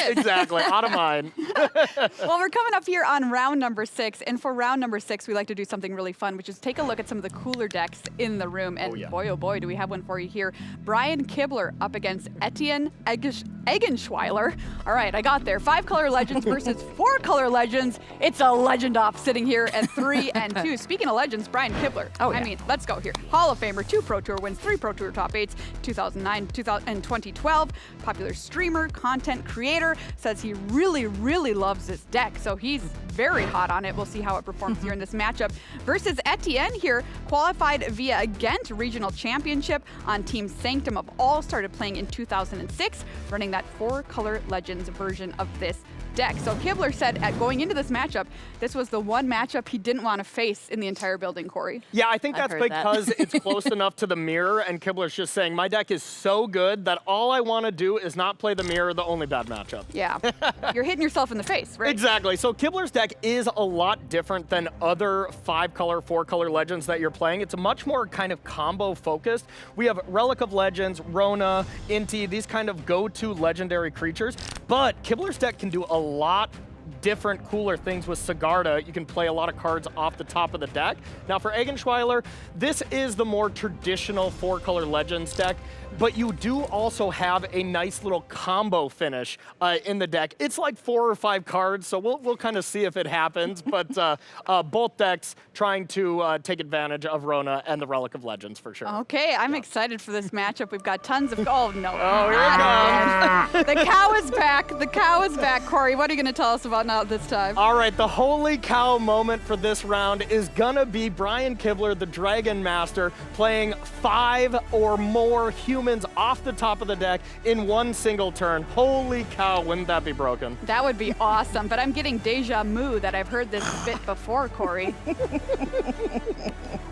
his. Exactly, out of mine. Well, we're coming up here on round number 6, and for round number 6, we like to do something really fun, which is take a look at some of the cooler decks in the room. And boy, oh boy, do we have one for you here. Brian Kibler up against Etienne Eggenschwiler. All right, I got there. 5-color legends versus 4-color legends. It's a legend off sitting here at 3 and 2. Speaking of legends, Brian Kibler. I mean, let's go here. Hall of Famer, 2 Pro Tour wins, 3 Pro Tour top 8s, 2009, 2000, and 2012. Popular streamer, content creator, says he really, really loves this deck, so he's very hot on it. We'll see how it performs here in this matchup. Versus Etienne here, qualified via Ghent Regional Championship on Team Sanctum of All, started playing in 2006, running that 4-color Legends version of this deck. So Kibler said at going into this matchup, this was the one matchup he didn't want to face in the entire building, Corey. Yeah, I think that's because it's close enough to the mirror, and Kibler's just saying, my deck is so good that all I want to do is not play the mirror, the only bad matchup. Yeah, you're hitting yourself in the face, right? Exactly. So Kibler's deck is a lot different than other 5-color, 4-color Legends that you're playing. It's a much more kind of combo focused. We have Relic of Legends, Rona, Inti, these kind of go-to legendary creatures, but Kibler's deck can do a lot different, cooler things with Sigarda. You can play a lot of cards off the top of the deck. Now for Eggenschwiler, this is the more traditional 4-color Legends deck, but you do also have a nice little combo finish in the deck. It's like 4 or 5 cards, so we'll kind of see if it happens, but both decks trying to take advantage of Rona and the Relic of Legends for sure. Okay, I'm excited for this matchup. We've got tons of, oh no. Oh, here it comes. The cow is back, the cow is back. Corey, what are you gonna tell us about now this time? All right, the holy cow moment for this round is gonna be Brian Kibler, the Dragon Master, playing 5 or more humans off the top of the deck in one single turn. Holy cow, wouldn't that be broken? That would be awesome, but I'm getting deja vu that I've heard this bit before, Corey.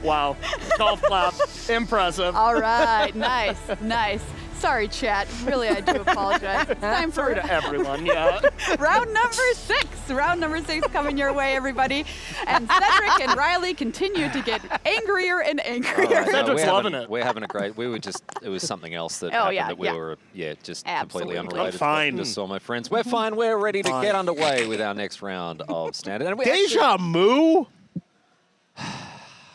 Wow, golf clap, impressive. All right, nice, nice. Sorry, chat. Really, I do apologize. It's time for Sorry to everyone, yeah. round number 6. Round number 6 coming your way, everybody. And Cedric and Riley continue to get angrier and angrier. Cedric's loving it. We're having a great, it was something else that happened that we were, just completely unrelated. I'm fine. Just saw my friends. We're fine. We're ready to get underway with our next round of Standard. And Deja vu?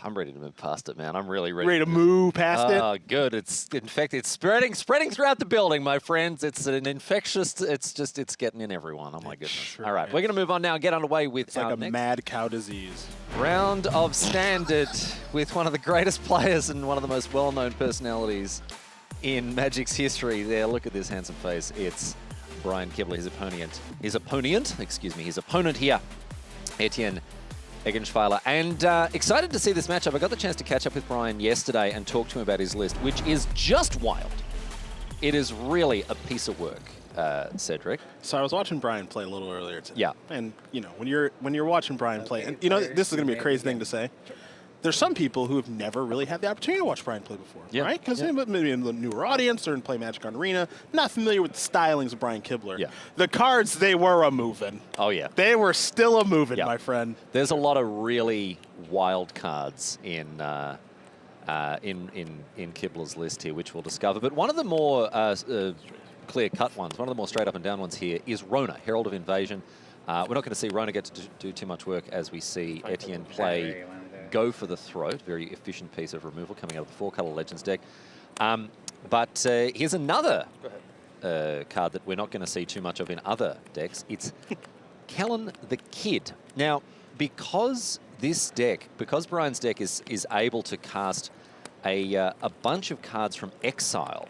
I'm ready to move past it, man. I'm really ready. Ready to move past it? Oh, good. It's, in fact, it's spreading throughout the building, my friends. It's an infectious, it's getting in everyone. Oh, my goodness. Sure All right, we're going to move on now and get underway with It's our like a next mad cow disease. round of Standard with one of the greatest players and one of the most well-known personalities in Magic's history. There, look at this handsome face. It's Brian Kibler, his opponent here, Etienne Eggenschwiler. And excited to see this matchup. I got the chance to catch up with Brian yesterday and talk to him about his list, which is just wild. It is really a piece of work, Cedric. So I was watching Brian play a little earlier today. Yeah. And when you're watching Brian play, and this is going to be a crazy thing to say. There's some people who have never really had the opportunity to watch Brian play before, right? Because maybe in the newer audience or in play Magic on Arena, not familiar with the stylings of Brian Kibler. Yeah. The cards, they were a-moving. Oh, yeah. They were still a-moving, my friend. There's a lot of really wild cards in Kibler's list here, which we'll discover. But one of the more clear-cut ones, one of the more straight-up-and-down ones here is Rona, Herald of Invasion. We're not going to see Rona get to do too much work as we see Etienne play Go for the Throat, very efficient piece of removal coming out of the 4-color Legends deck. But here's another card that we're not going to see too much of in other decks. It's Kellen the Kid. Now, because Brian's deck is able to cast a bunch of cards from exile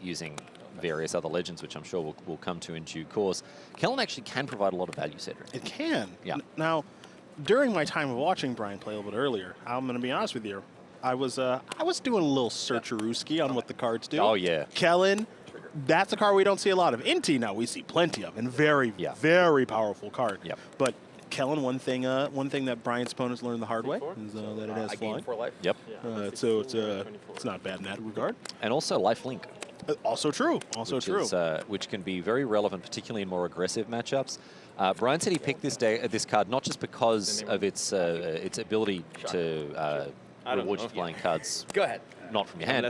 using various other legends, which I'm sure we'll come to in due course, Kellen actually can provide a lot of value, Cedric. It can. Yeah. Now, during my time of watching Brian play a little bit earlier, I'm going to be honest with you, I was doing a little searcherooski on what the cards do. Oh, yeah. Kellen, that's a card we don't see a lot of. Inti, now we see plenty of, and very, very powerful card. Yep. But Kellen, one thing that Brian's opponents learned the hard way is that it has flying. Yep. So it's not bad in that regard. And also lifelink. Also true. Also true. Which can be very relevant, particularly in more aggressive matchups. Brian said he picked this card not just because of its ability to reward you playing cards not from your hand,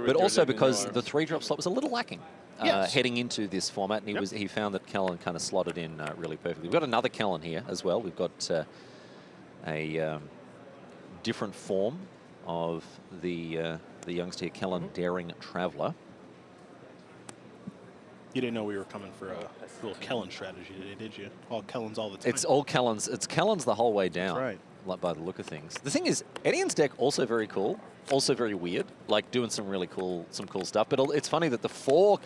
but also because the 3-drop slot was a little lacking heading into this format, and he found that Kellen kind of slotted in really perfectly. We've got another Kellen here as well. We've got a different form of the youngster Kellen Daring Traveler. You didn't know we were coming for a little Kellen strategy today, did you? All Kellens all the time. It's all Kellens. It's Kellens the whole way down. That's right. Like by the look of things. The thing is, Etienne's deck also very cool, also very weird, like doing some really cool stuff. But it's funny that the four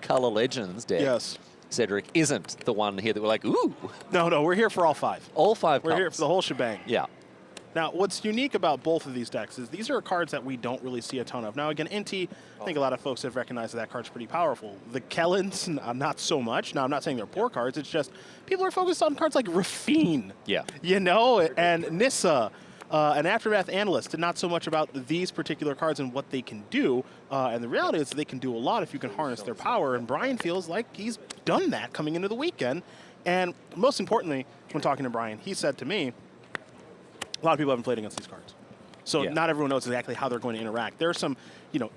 color Legends deck, Cedric, isn't the one here that we're like, ooh. No, we're here for all 5. All 5 We're colors. here for the whole shebang. Yeah. Now, what's unique about both of these decks is these are cards that we don't really see a ton of. Now, again, Inti, I think a lot of folks have recognized that card's pretty powerful. The Kellens, not so much. Now, I'm not saying they're poor cards. It's just people are focused on cards like Rafine. Yeah. You know, and Nissa, and Aftermath Analyst, and not so much about these particular cards and what they can do. And the reality is they can do a lot if you can harness their power. And Brian feels like he's done that coming into the weekend. And most importantly, when talking to Brian, he said to me, a lot of people haven't played against these cards. So not everyone knows exactly how they're going to interact. There are some,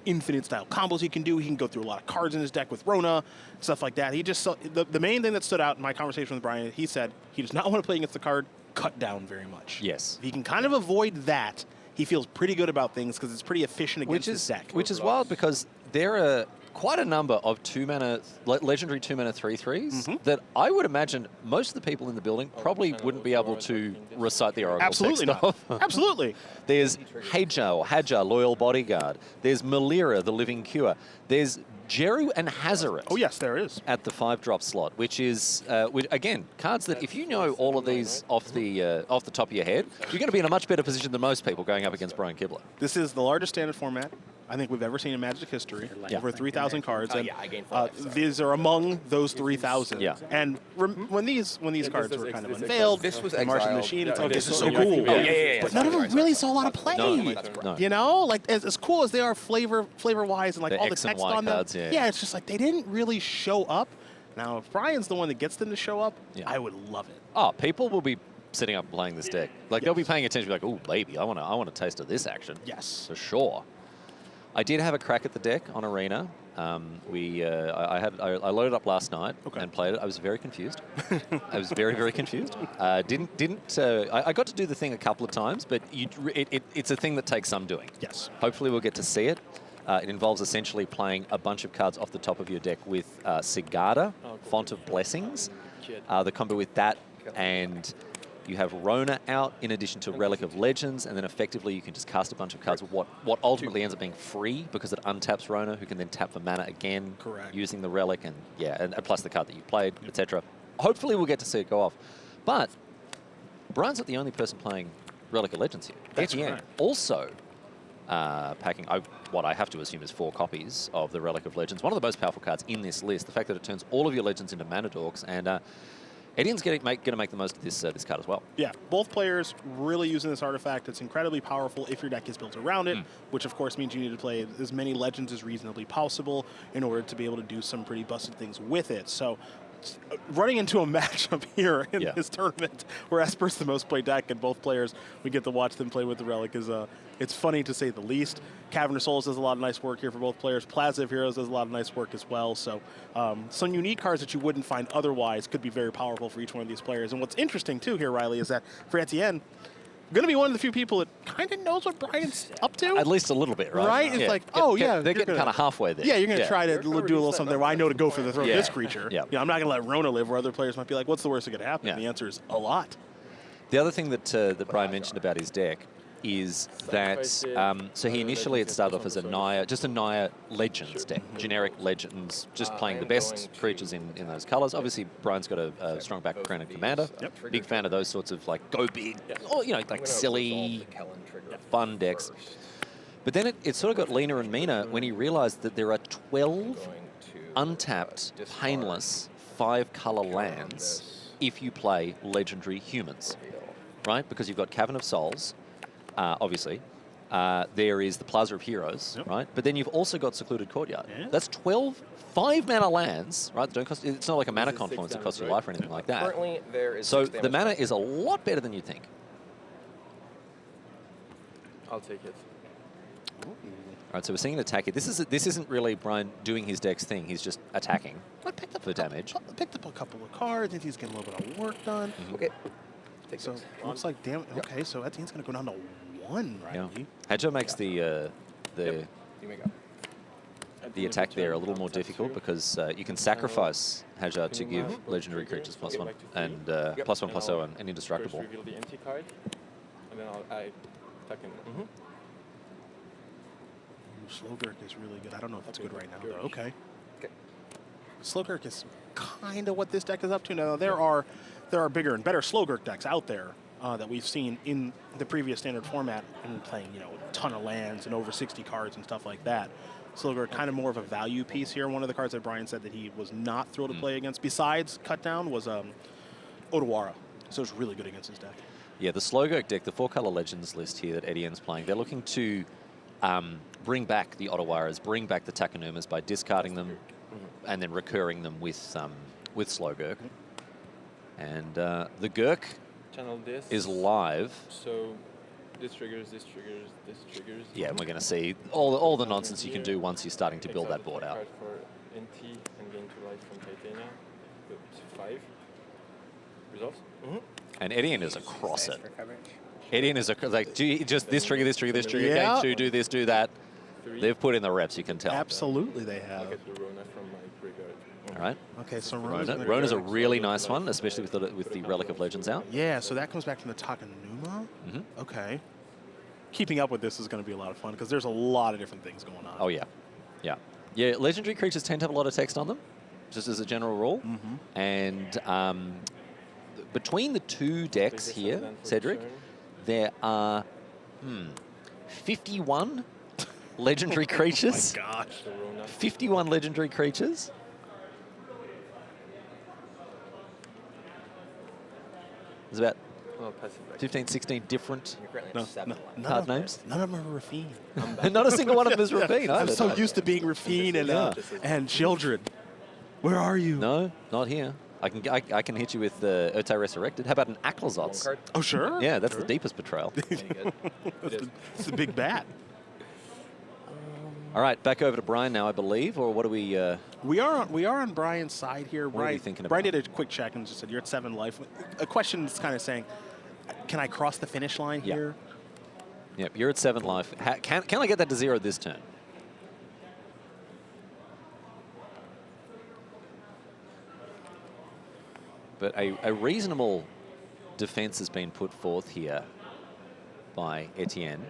infinite style combos he can do. He can go through a lot of cards in his deck with Rona, stuff like that. He just the main thing that stood out in my conversation with Brian, he said he does not want to play against the card cut down very much. Yes. If he can kind of avoid that, he feels pretty good about things because it's pretty efficient against his deck. Which is wild because there are quite a number of legendary 2-mana 3/3s that I would imagine most of the people in the building probably wouldn't be able to recite the Oracle Absolutely text not. of. Absolutely. There's Hajar, Loyal Bodyguard. There's Malira, the Living Cure. There's Jeru and Hazaret. Oh, yes, there is. At the 5-drop slot, which is, again, cards that if you know all of these off the top of your head, you're going to be in a much better position than most people going up against Brian Kibler. This is the largest standard format I think we've ever seen in Magic history. Over 3,000 cards. And these are among those 3,000. Yeah. And when these cards were kind of unveiled, this was Martian exiled. Machine, it's like, this is so cool. But none of them really saw a lot of play. No. You know, like as cool as they are flavor-wise and like The all the X and text Y on them. cards, It's just like they didn't really show up. Now, if Brian's the one that gets them to show up, I would love it. Oh, people will be sitting up and playing this deck. Like they'll be paying attention, be like, "Oh, baby, I want a taste of this action." Yes, for sure. I did have a crack at the deck on Arena. I loaded up last night and played it. I was very confused. I was very, very confused. I got to do the thing a couple of times, but it's a thing that takes some doing. Yes. Hopefully we'll get to see it. It involves essentially playing a bunch of cards off the top of your deck with Sigarda, Font of Blessings, the combo with that, and you have Rona out in addition to Relic of Legends, and then effectively you can just cast a bunch of cards with what ultimately ends up being free because it untaps Rona, who can then tap for mana again using the Relic, and plus the card that you played, etc. Hopefully we'll get to see it go off. But Brian's not the only person playing Relic of Legends here. Etienne also packing what I have to assume is 4 copies of the Relic of Legends. One of the most powerful cards in this list. The fact that it turns all of your legends into mana dorks, and Etienne's going to make the most of this card as well. Yeah, both players really using this artifact. It's incredibly powerful if your deck is built around it, which of course means you need to play as many legends as reasonably possible in order to be able to do some pretty busted things with it. So running into a matchup here in this tournament where Esper's the most played deck and both players, we get to watch them play with the Relic is it's funny to say the least. Cavern of Souls does a lot of nice work here for both players. Plaza of Heroes does a lot of nice work as well. So some unique cards that you wouldn't find otherwise could be very powerful for each one of these players. And what's interesting too here, Riley, is that for Etienne, going to be one of the few people that kind of knows what Brian's up to. At least a little bit, right? Right? It's like, they're getting kind of halfway there. Yeah, you're going to try to do a little something where I know to go for the throat of this creature. Yeah. I'm not going to let Rona live where other players might be like, what's the worst that could happen? And the answer is a lot. The other thing that Brian mentioned about his deck is that, so he initially had started off as just a Naya Legends deck, generic Legends, just playing the best creatures in those colors. Obviously, Brian's got a strong background in Commander. Big fan of those sorts of like go big, or like silly, fun decks. But then it sort of got leaner and meaner when he realized that there are 12 untapped, painless 5-color lands if you play legendary humans, right? Because you've got Cavern of Souls, obviously. There is the Plaza of Heroes, right? But then you've also got Secluded Courtyard. That's 12 5-mana lands, right? Don't cost. It's not like a mana confluence that costs your life or anything like that. Currently, there is so the mana is a lot better than you think. I'll take it. Right, so we're seeing an attack here. This isn't really Brian doing his deck's thing. He's just attacking for damage. Picked up a couple of cards, and he's getting a little bit of work done. Okay. So looks like damn. Okay, so Etienne's going to go down to 1, right? Yeah. Hadjo makes the attack there a little more difficult because you can sacrifice Hadjo to give legendary creatures +1 and +1/+0 and indestructible. First reveal the empty card, and then I attack him. Slogurk is really good. I don't know if it's good right now, though. Okay. Slogurk is kind of what this deck is up to. Now, there are bigger and better Slogurk decks out there that we've seen in the previous standard format and playing, you know, a ton of lands and over 60 cards and stuff like that. Slogurk kind of more of a value piece here. One of the cards that Brian said that he was not thrilled to play against, besides Cut Down, was Otawara. So it's really good against his deck. Yeah, the Slogurk deck, the 4-color Legends list here that Etienne's playing, they're looking to bring back the Otawaras, bring back the Takanumas by discarding them and then recurring them with Slogurk. And the Gurk Channel this is live. So this triggers, this triggers, this triggers. Yeah, and we're going to see all the nonsense you can do once you're starting to build that board out. Card for NT and gain 2 life from Titania. Oops, 5. Resolves. And Etienne is across it. Etienne is like, just this trigger, this trigger, this trigger, Yeah. game 2, do this, do that. 3. They've put in the reps, you can tell. Absolutely, they I'll have. get the Rona from my graveyard. All right. Okay, so Rona's a really nice one, especially with the Relic of Legends out. Yeah, so that comes back from the Takanuma. Okay. Keeping up with this is going to be a lot of fun because there's a lot of different things going on. Oh, yeah. Yeah. Yeah, legendary creatures tend to have a lot of text on them, just as a general rule. And between the two decks here, Cedric, there are 51 legendary creatures. Oh my gosh. 51 legendary creatures. There's about 15, 16 different card names. None of them are Rafine. Not a single one of them is Rapine. I'm so used to being Rafine and children. Where are you? No, not here. I can hit you with Urtai Resurrected. How about an Aklazotz? Oh, sure. Yeah, that's the deepest betrayal. It's the big bat. All right, back over to Brian now, I believe, or what do we... We are on Brian's side here. What are you thinking Brian about? did a quick check and just said, you're at 7 life. A question is kind of saying, can I cross the finish line here? Yep, you're at 7 life. Can I get that to 0 this turn? But a reasonable defense has been put forth here by Etienne.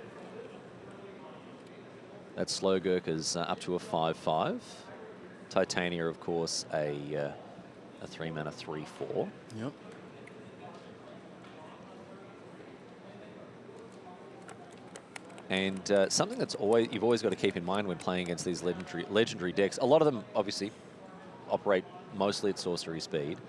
That Slogurk is up to a 5/5. Titania, of course, a 3-mana 3/4. Yep. And something that's you've always got to keep in mind when playing against these legendary decks. A lot of them obviously operate mostly at sorcery speed.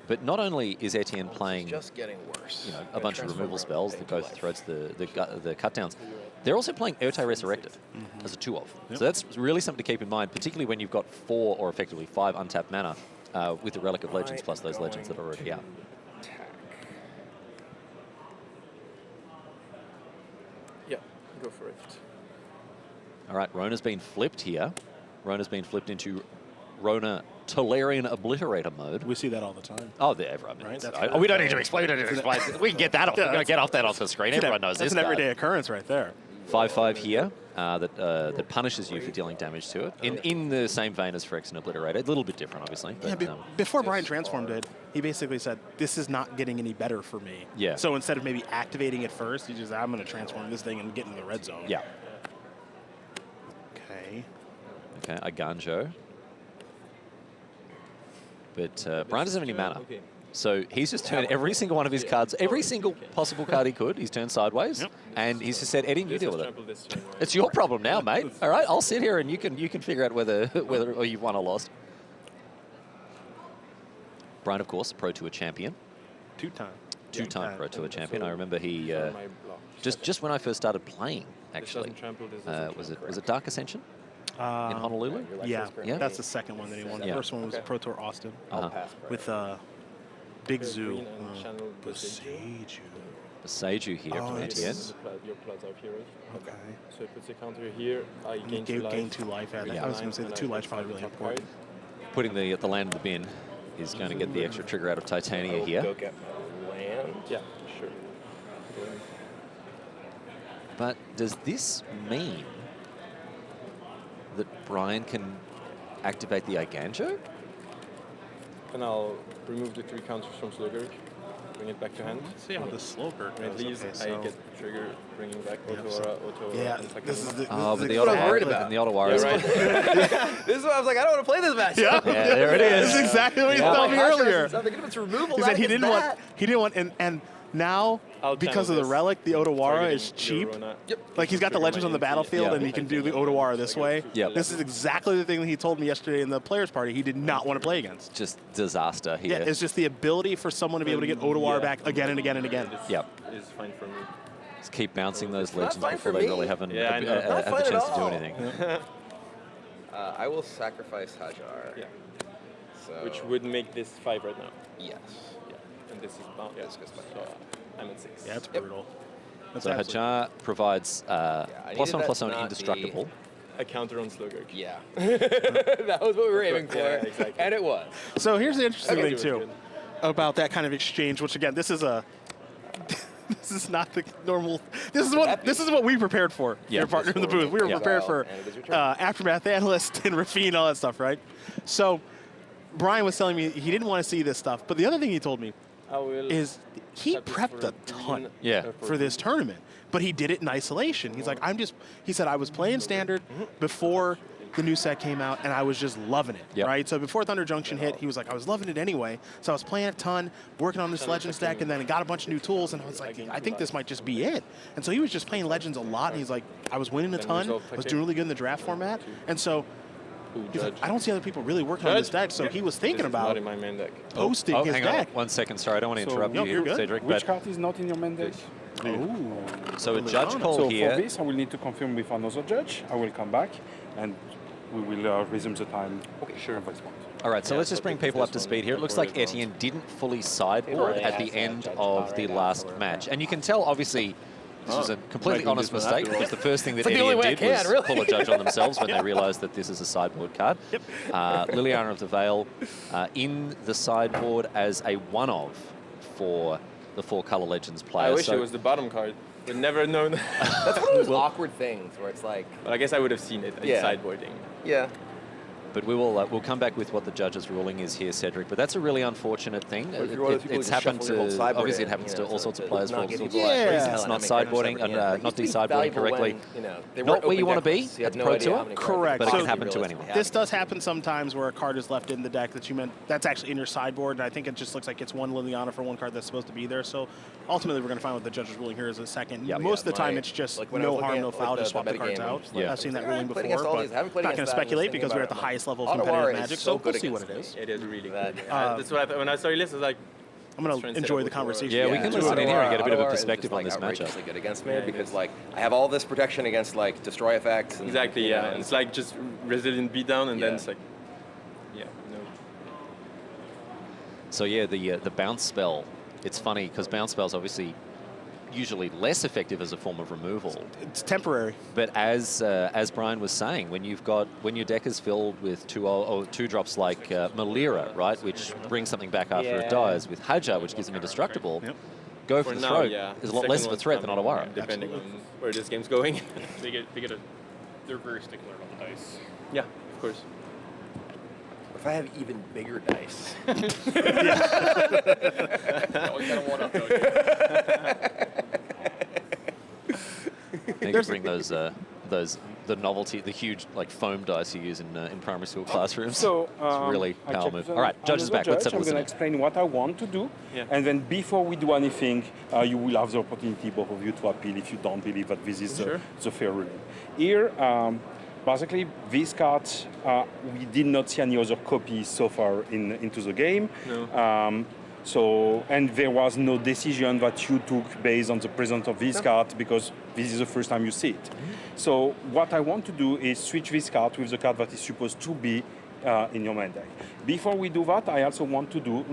But not only is Etienne playing just getting worse. You know, a bunch of removal spells that go through the cut downs, they're also playing Urtai Resurrected as a 2-of. Yep. So that's really something to keep in mind, particularly when you've got 4 or effectively 5 untapped mana with the Relic of Legends plus those legends that are already out. Yeah, go for it. All right, Rona's been flipped here. Rona's been flipped into Rona Tolarian Obliterator mode. We see that all the time. Oh, everyone. Right? We don't need to explain it. We can get that off. We're going to get off that off the screen. Everyone knows this. That's an everyday occurrence right there. 5/5 here that punishes you for dealing damage to it. In the same vein as Phyrexian Obliterator. A little bit different, obviously. But, before Brian transformed it, he basically said, this is not getting any better for me. Yeah. So instead of maybe activating it first, he just, I'm going to transform this thing and get into the red zone. Yeah. Okay. Okay, a Ganjo. But Brian doesn't have any mana. So he's just turned every single one of his cards, every single possible card he could, he's turned sideways. Yep. And he's just said, Eddie, you deal with it. It's your problem now, mate. All right, I'll sit here and you can figure out whether or you've won or lost. Brian, of course, Pro Tour champion. Two-time Pro Tour champion. I remember he just when I first started playing, actually. Was it Dark Ascension in Honolulu? Yeah, Yeah. that's the second one that he won. The Yeah. first one was Pro Tour Austin with Big Zoo. Boseiju. Seiju here from Etienne. Your Plaza up here, right? Okay. So it puts a counter here. I gain Gain 2 2 life. I Yeah. was going to say the 2 life's probably really important. Putting the land in the bin is going to get the extra trigger out of Titania Go here. get my land. Yeah, sure. But does this mean that Brian can activate the Eiganjo? And I'll remove the 3 counters from Slugger, bring it back to hand. Let's see how the slower And at goes. least Okay, so I get the trigger, bringing back Yeah, Auto yeah, and second. this is the. Oh, but the what I'm worried Ottawa, about. the Ottawa Yeah, is right. This is why I was like, I don't want to play this match. Yeah, there it is. This is exactly what he Yeah. told me earlier. They're going to removal. He said he didn't want, and now I'll because of channel the this. relic, the Otawara Targeting is cheap. Yorona. Like he's got the Trigger legends my on the NT. battlefield, Yeah. and he can do the Otawara this way. Yep. This is exactly the thing that he told me yesterday in the players' party. He did not want to play against. Just disaster here. Yeah, it's just the ability for someone to be able to get Otawara back again and again and again. Yep. Is fine for me. Just keep bouncing those not legends fine before for they me. really have Yeah, I know. Not have fine a at chance to do all. anything. I will sacrifice Hajar. Yeah. So, Which would make this 5 right now. yes. Yeah. And this is bound. This goes back. So I'm at 6. Yeah, it's Yep. brutal. That's So absolutely- Hajar provides I needed that +1/+1 to not indestructible. A counter on Slugger. Yeah. That was what we were aiming for. Yeah, exactly. And it was. So here's the interesting Okay. thing too about that kind of exchange, which again, this is a this is not the normal. This is what we prepared for. Yeah. Your partner in the booth. We were Yeah. prepared for And it is your turn. aftermath analyst and Rafine, all that stuff, right? So Brian was telling me he didn't want to see this stuff, but the other thing he told me I will. is he set this prepped for a ton Yeah. for this tournament, but he did it in isolation. He's like, he said, I was playing standard before the new set came out, and I was just loving it, Yep. right? So before Thunder Junction hit, he was like, I was loving it anyway. So I was playing a ton, working on this Legends deck, and then got a bunch of new tools, and I was like, I think this might just be it. And so he was just playing Legends a lot, and he's like, I was winning a ton, I was doing really good in the draft format, and so he's like, I don't see other people really working on this deck, so he was thinking This is not about in my main deck. posting his hang deck. on 1 second. Sorry, I don't want to So- interrupt No, you you're here, good. Cedric. Which But card is not in your main deck? so a Liliana. judge call So here. for this, I will need to confirm with another judge. I will come back, and we will resume the time. Okay, sure. All right, so Yeah, let's just so bring pick people this up to one speed here. It looks before like it goes. Etienne didn't fully sideboard Yeah, at the yeah, end judge of the power, last yeah. match. And you can tell, obviously, this was a completely Might do honest this one mistake after all. because the first thing that It's like the only Etienne way I did can, was really. pull a judge on themselves when they realized that this is a sideboard card. Liliana of the Veil in the sideboard as a one-of for the 4-color Legends player. I wish So it was the bottom card. Would never known. That's one of those awkward things where it's like, But I guess I would have seen it in Yeah. sideboarding. yeah. But we will we'll come back with what the judge's ruling is here, Cedric. But that's a really unfortunate thing. But if you're one of those people It's who just happened shuffle your whole to sideboard obviously it in, happens you to know, all to- sorts of to players. not for all give sorts people of that crazy reasons. hell It's and not not make sure sideboarding it's and separate, yeah. not It used to be desideboarding valuable correctly. when, you know, they Not weren't where you open wanna be decks, so you at have no Pro idea Tour. how many cards Correct. But it you can happen to realistically anyone. have. This does happen sometimes where a card is left in the deck that you meant that's actually in your sideboard, and I think it just looks like it's one Liliana for one card that's supposed to be there. So ultimately, we're going to find what the judge's ruling here is a second. Yep. Most of the time, my- it's just like when I no was harm, looking no at, foul, like, just swap the the cards metagame, out. Yeah. I've seen that Alright, ruling played before, against all but these. I haven't played not going against to that, I'm just speculate thinking because we're about at the it. highest level of Ottawa competitive is Magic, so so good we'll see what it against is. It is really That- good. Uh, That's what when I saw your list, I was like, I'm going Let's try to and enjoy set the up a conversation. Yeah, we can listen in here and get a bit of a Ottawa is perspective just, on like, this matchup. outrageously good against me Yeah, because it's- like I have all this protection against like destroy effects. And, exactly, you yeah. know, And it's like just resilient beatdown, and Yeah. then it's like, yeah, no. So yeah, the bounce spell. It's funny because bounce spell's obviously usually less effective as a form of removal. It's temporary. But as Brian was saying, when your deck is filled with two drops like Malira, right, which brings something back after it dies, with Hajar, which gives him indestructible, Yep. go for For the now, throat yeah. is a lot Second less of a one's threat than coming, Ottawara. depending on where this game's going. They're very stickler about the dice. Yeah, of course. If I have even bigger dice. Always gotta one up, though. They can bring the novelty, the huge like foam dice you use in primary school classrooms. So it's really I power checked move. with All right, judge is another back. Let's judge. settle I'm this going to in. explain what I want to do, Yeah. and then before we do anything, you will have the opportunity, both of you, to appeal if you don't believe that this is the fair ruling. Here, basically, this card, we did not see any other copies so far into the game. No. And there was no decision that you took based on the presence of this card because this is the first time you see it. So what I want to do is switch this card with the card that is supposed to be in your main deck. Before we do that, I also want to go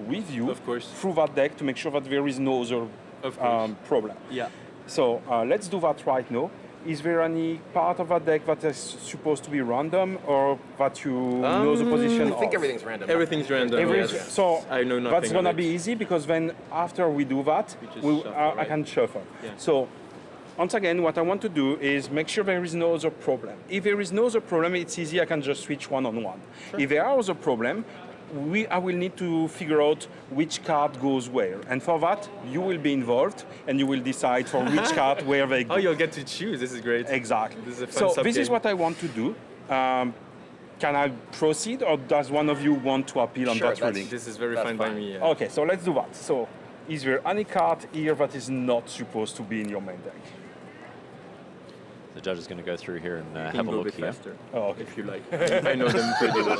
with you Of course. through that deck to make sure that there is no other problem. Yeah. So let's do that right now. Is there any part of a deck that is supposed to be random, or that you know the position I think of? everything's random. Everything's random. Yes. So I know nothing that's gonna of it. be easy, because then after we do that, just shuffle, I right? can shuffle. Yeah. So once again, what I want to do is make sure there is no other problem. If there is no other problem, it's easy. I can just switch one-on-one. If there are other problem, I will need to figure out which card goes where. And for that, you will be involved, and you will decide for which card where they go. Oh, you'll get to choose. This is great. Exactly. This is a fun So this is sub-game. what I want to do. Can I proceed, or does one of you want to appeal on that ruling? This is very That's fine by fine. me. Yeah. Okay, so let's do that. So is there any card here that is not supposed to be in your main deck? The judge is going to go through here and You can have a go look bit here. faster, Oh, okay. if you like. I know them pretty well.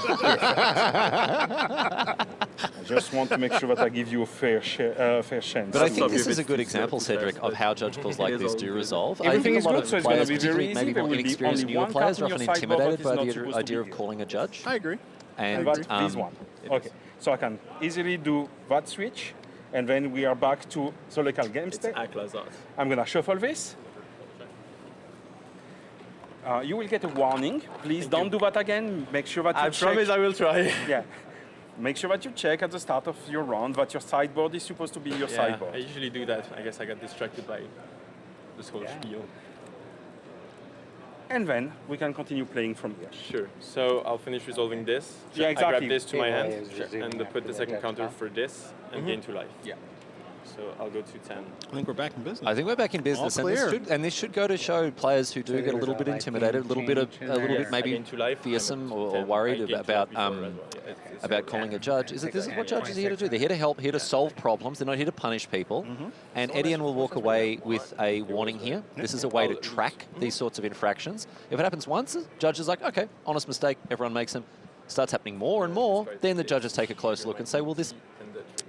I just want to make sure that I give you a fair chance. But I Stop think you this a is a bit good too example, slow, too Cedric, fast, of but how judge calls like it is this all do good. resolve. Everything I is think a lot good, of so it's going to players, be very particularly easy. maybe There more will be inexperienced only newer one players, card are on often your sideboard intimidated that by is not the supposed to idea be of here. calling a judge. I agree. And This one. Okay, so I can easily do that switch, and then we are back to the local game It's state. Anctil. I'm going to shuffle this. You will get a warning. Please don't do that again. Make sure that you I check. promise I will try. Yeah. Make sure that you check at the start of your round that your sideboard is supposed to be your Yeah, sideboard. I usually do that. I guess I got distracted by this whole spiel. And then we can continue playing from here. Sure. So I'll finish resolving this. Yeah, I exactly. grab this to my hand Sure. and put the second counter for this and gain 2 life. Yeah. So I'll go to 10. I think we're back in business. I think we're back in business, All clear. and this should go to show players who do get a little bit intimidated, a little bit maybe Gain 2 life. fearsome or 10. worried I gained 2 about before as well. Yeah, it's about calling a judge. This is what judges are here to do. They're here to help, here to solve problems. They're not here to punish people. And Etienne will walk away with a warning here. This is a way to track these sorts of infractions. If it happens once, the judge is like, okay, honest mistake, everyone makes them. Starts happening more and more, then the judges take a close look and say, well, this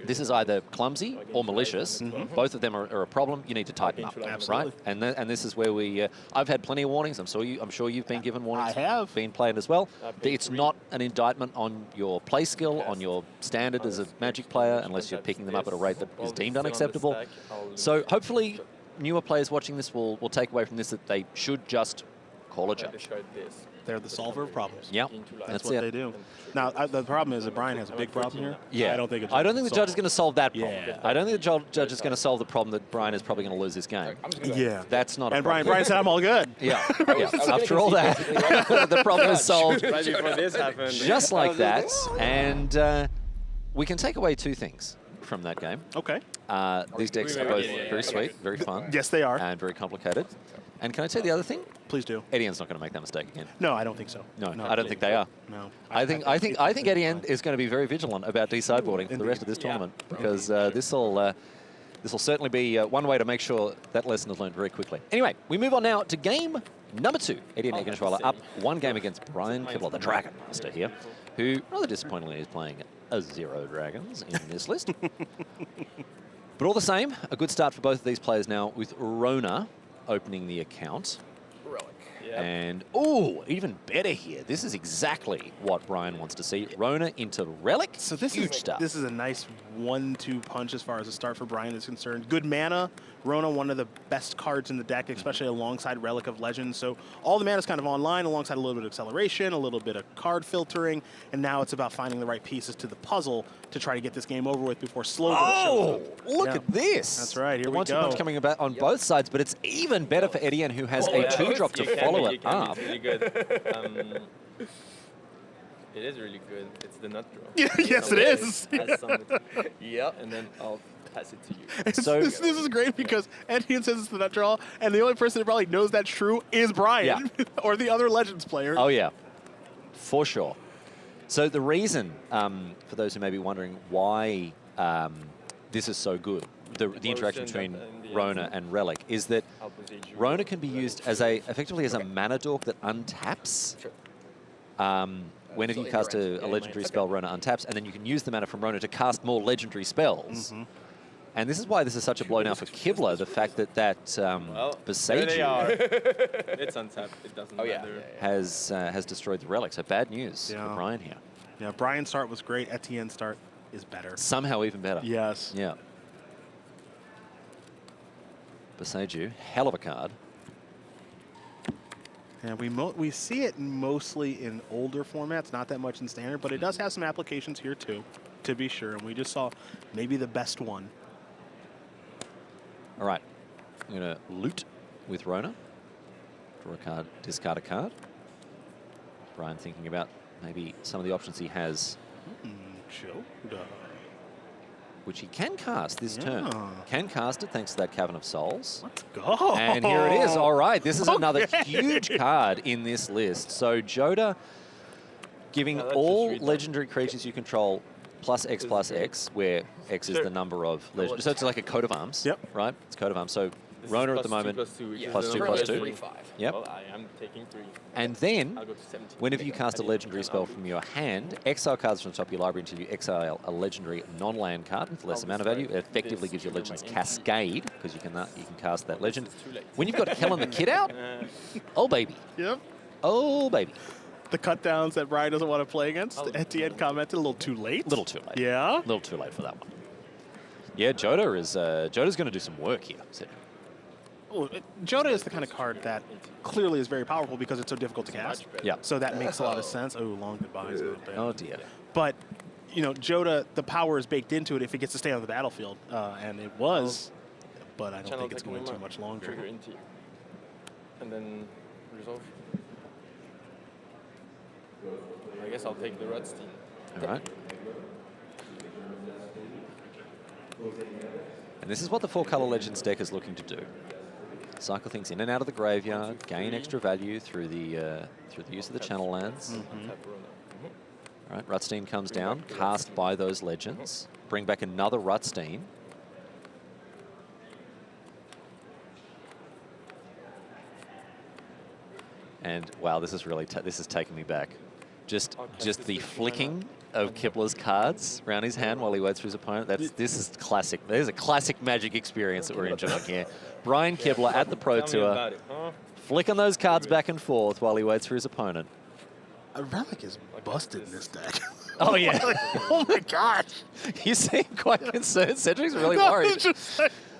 is either clumsy or malicious. Both of them are a problem. You need to tighten up, right? And this is where we. I've had plenty of warnings. I'm sure you've been given warnings. I have. Been played as well. It's not an indictment on your play skill, on your standard as a Magic player, unless you're picking them up at a rate that is deemed unacceptable. So hopefully, newer players watching this will take away from this that they should just call a judge. They're the solver of problems. Yep, That's that's what it. they do. Now, the problem is that Brian has a big problem here. Yeah, I don't think the judge is going to solve that problem. Yeah. I don't think the judge is going to solve the problem that Brian is probably going to lose this game. Yeah. That's not a And problem. Brian said I'm all good. Yeah, yeah. After all that, the problem is solved Right before this happened. just like that. And we can take away 2 things from that game. Okay. These decks are both very sweet, very fun. Yes, they are. And very complicated. And can I tell you the other thing? Please do. Etienne's not going to make that mistake again. No, I don't think so. No, I don't think they are. No. I think Etienne is going to be very vigilant about de-sideboarding for the rest of this tournament, because this will certainly be one way to make sure that lesson is learned very quickly. Anyway, we move on now to game number 2. Etienne Eggenschwiler up 1 game against Brian Kibler, the Dragon Master here, who rather disappointingly is playing a 0 dragons in this list. But all the same, a good start for both of these players now, with Rona opening the account. Yeah. And, oh, even better here. This is exactly what Brian wants to see. Rona into Relic. So this huge is stuff. This is a nice 1-2 punch as far as a start for Brian is concerned. Good mana. Rona, one of the best cards in the deck, especially alongside Relic of Legends. So all the mana is kind of online, alongside a little bit of acceleration, a little bit of card filtering, and now it's about finding the right pieces to the puzzle to try to get this game over with before Slogan shows up. Look Yeah. at this. That's right, here we 1-2 go. punch coming about on both sides, but it's even better for Etienne, who has a 2-drop to follow it up. It's really good. It is really good. It's the nut draw. Yes, it is. Yep. And then I'll pass it to you. So- this is great because Etienne says it's the nut draw, and the only person that probably knows that's true is Brian or the other Legends player. Oh, yeah, for sure. So the reason, for those who may be wondering why this is so good, the interaction between Rona and Relic, is that Rona can be used as effectively as a mana dork that untaps. Whenever you cast a legendary spell, Rona untaps, and then you can use the mana from Rona to cast more legendary spells. And this is why this is such a blow now for Kibler, the fact that There they Beseiju are. It's untapped. It doesn't matter. has destroyed the Relic. So bad news Yeah. for Brian here. Yeah, Brian's start was great. Etienne's start is better. Somehow even better. Yes. Yeah. Boseiju, hell of a card. And we see it mostly in older formats, not that much in standard, but it does have some applications here too, to be sure. And we just saw maybe the best one. All right, I'm going to loot with Rona. Draw a card, discard a card. Brian thinking about maybe some of the options he has, which he can cast this turn. Can cast it thanks to that Cavern of Souls. Let's go. And here it is. All right, this is another huge card in this list. So Joda giving all legendary creatures you control plus X, where X is the number of legends. So it's like a coat of arms, right? It's coat of arms. So Rona at the moment, +2/+2. Yep. Well, I am taking 3. And then, I'll go to 17. whenever you cast a legendary spell from your hand, exile cards from the top of your library until you exile a legendary non-land card with less amount of value. It effectively gives you Legends Cascade, because you can cast that legend. When you've got Helen the Kid out, oh baby. Yep. Oh baby. The cut downs that Brian doesn't want to play against. Etienne commented a little too late. A little too late. Yeah. A little too late for that one. Yeah, Joda's going to do some work here. Well, Joda is the kind of card that clearly is very powerful because it's so difficult to cast. Yeah. So that makes a lot of sense. Oh, long goodbyes. Oh dear. But, you know, Joda, the power is baked into it if it gets to stay on the battlefield. And it was, but I don't think it's going too much longer. Trigger into you. And then resolve. I guess I'll take the Rudstein. All right. And this is what the 4-color Legends deck is looking to do. Cycle things in and out of the graveyard, gain extra value through the use of the channel lands. All right, Rudstein comes down, cast by those legends. Bring back another Rudstein. And wow, this is really this is taking me back. Just the flicking of Kibler's cards around his hand while he waits for his opponent. This is classic. There's a classic Magic experience that we're enjoying here. Brian Kibler at the Pro Tour, flicking those cards back and forth while he waits for his opponent. Relic is busted in this deck. Oh yeah. Oh my gosh. You seem quite concerned. Cedric's really worried.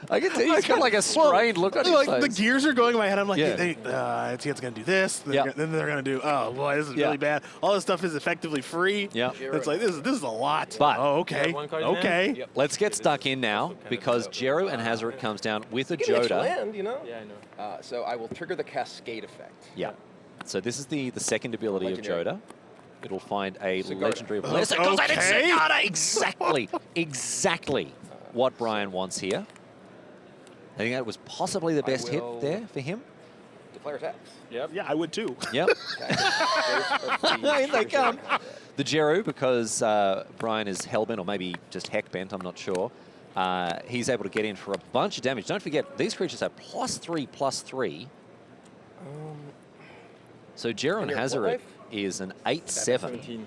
I can tell he's got like a strained look on his face. The gears are going in my head. I'm like, Etienne's going to do this. Then they're going to do, oh boy, this is really bad. All this stuff is effectively free. Yeah. It's like, this is a lot. But, okay. Let's get stuck in now because Jeru and Hazoret comes down with a Joda. Land, you know? Yeah, I know. So I will trigger the Cascade effect. Yeah. So this is the second ability of Joda. It'll find a legendary bless. Exactly what Brian wants here. I think that was possibly the best hit there for him. Declare attacks. Yep. Yeah, I would too. Yep. In they come. The Jeru, because Brian is hellbent or maybe just heckbent, I'm not sure. He's able to get in for a bunch of damage. Don't forget, these creatures have +3/+3. So Jeru and Hazoret is an 8/7,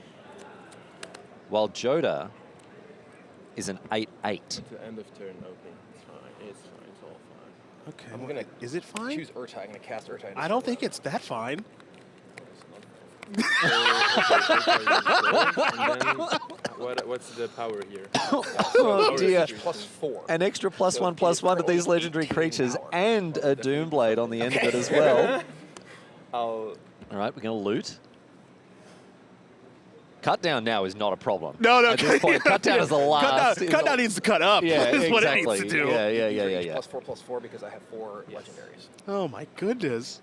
while Joda is an 8/8. At the end of turn, okay. It's fine. It's fine. It's all fine. Okay. I'm gonna is it fine? choose Urtai. I'm gonna cast Urtai. I don't think it's that fine. What's the power here? Oh dear. +4. An extra +1/+1 to these legendary creatures and a Doomblade on the end of it as well. All right, we're going to loot. Cut down now is not a problem. No. At this point, cut down is the last. Cut down needs to cut up. Yeah, is exactly. what it needs to do. Yeah. +4/+4 because I have 4 legendaries. Oh my goodness.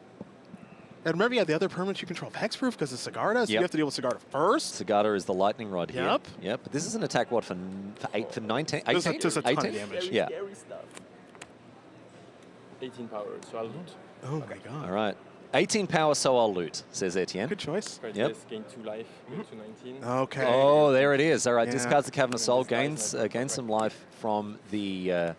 And remember, you have the other permanents you control hexproof because of Sigarda, so you have to deal with Sigarda first. Sigarda is the lightning rod here. Yep. But this is an attack, what, for 19? This 18? is a ton of damage. Yeah. Scary stuff. 18 power, so I'll loot. Oh my god. All right. 18 power, so I'll loot, says Etienne. Good choice. Yep. Gain 2 life, go to 19. Okay. Oh, there it is. All right, Yeah. discards the Cavern of Soul, gains some life from the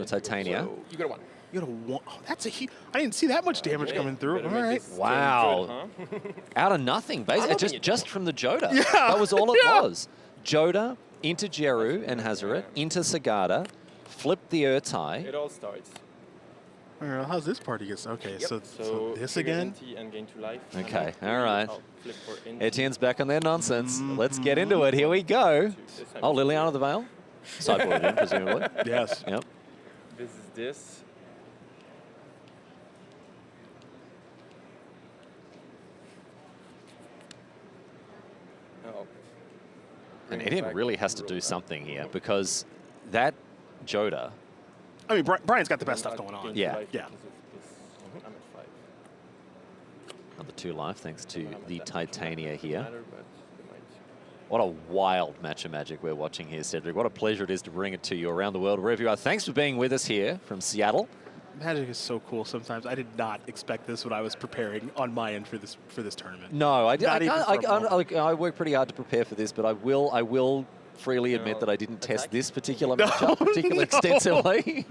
Titania. So you got a 1. You got a 1. Oh, that's a huge. I didn't see that much damage coming through. All right. Wow. Out of nothing, basically. Just from the Joda. Yeah. That was all it was. Joda into Jeru and Hazoret, into Sigarda, flip the Urtai. It all starts. All right, how's this party get? Okay, so this again? And gain 2 life. Okay, all right. I'll flip for Inti. Etienne's back on their nonsense. Let's get into it. Here we go. Oh, Liliana the Veil. Sideboard again, presumably. Yes. Yep. This is this. And Etienne really has to do something here because that Joda... I mean, Brian's got the best stuff going on. Yeah. I'm at 5. Another 2 life thanks to the Titania here. Matter, but they might. What a wild match of Magic we're watching here, Cedric. What a pleasure it is to bring it to you around the world, wherever you are. Thanks for being with us here from Seattle. Magic is so cool sometimes. I did not expect this when I was preparing on my end for this tournament. No, I I worked pretty hard to prepare for this, but I will freely admit that I didn't test this particular matchup particularly extensively.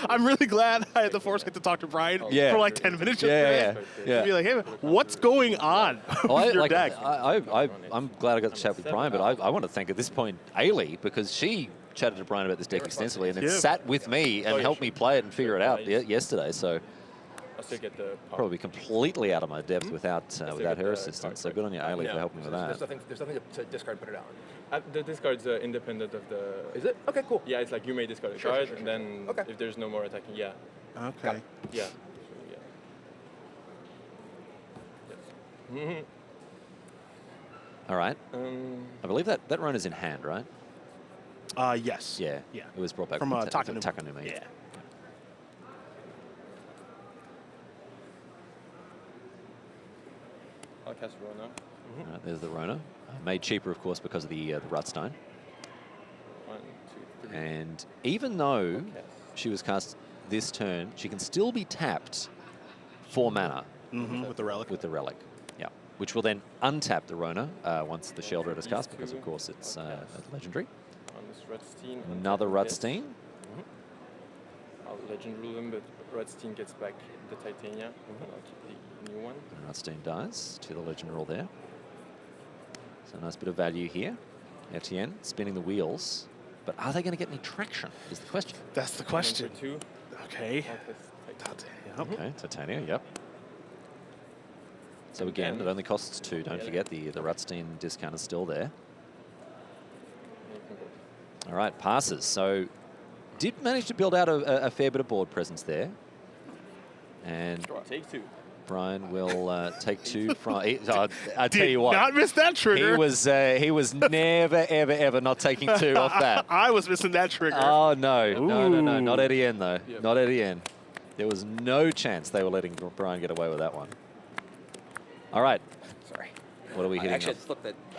I'm really glad I had the foresight to talk to Brian for like 10 minutes. Yeah. Be like, hey, man, what's going on with your deck? I'm glad I got to chat with Brian, but I want to thank at this point Ailey, because she chatted to Brian about this deck extensively and then sat with me and helped me play it and figure it out yesterday. So I'll still get the probably completely out of my depth without her assistance. So good on you, Ailey, for helping me with that. There's nothing to discard, put it on. The discard's independent of the... Is it? Okay, cool. Yeah, it's like you may discard a card, and then if there's no more attacking, Okay. Yeah. Yes. All right. I believe that run is in hand, right? Yes. Yeah. Yeah. It was brought back from Takanumi. Yeah. I'll cast Rona. All right, there's the Rona. Made cheaper, of course, because of the Rutstein. 1, 2, 3. And even though she was cast this turn, she can still be tapped for mana. With the relic. With the relic, yeah. Which will then untap the Rona once the Shell Dread is cast, because of course it's legendary. On this Rutstein. Another Rutstein. I'll legend rule him, but Rutstein gets back the Titania, and I'll keep the new one. And Rutstein dies to the legend rule there. So a nice bit of value here. Etienne spinning the wheels. But are they going to get any traction, is the question. That's the question. Number 2. Okay. Okay, Titania, yep. So again, it only costs 2. Don't forget the Rutstein discount is still there. All right, passes. So did manage to build out a fair bit of board presence there. And take 2. Brian will take 2 from. I tell you what, not miss that trigger. He was never ever not taking 2 off that. I was missing that trigger. Oh no, no, not Etienne though. Yep. Not Etienne. There was no chance they were letting Brian get away with that one. All right. Sorry. What are we hitting? Actually,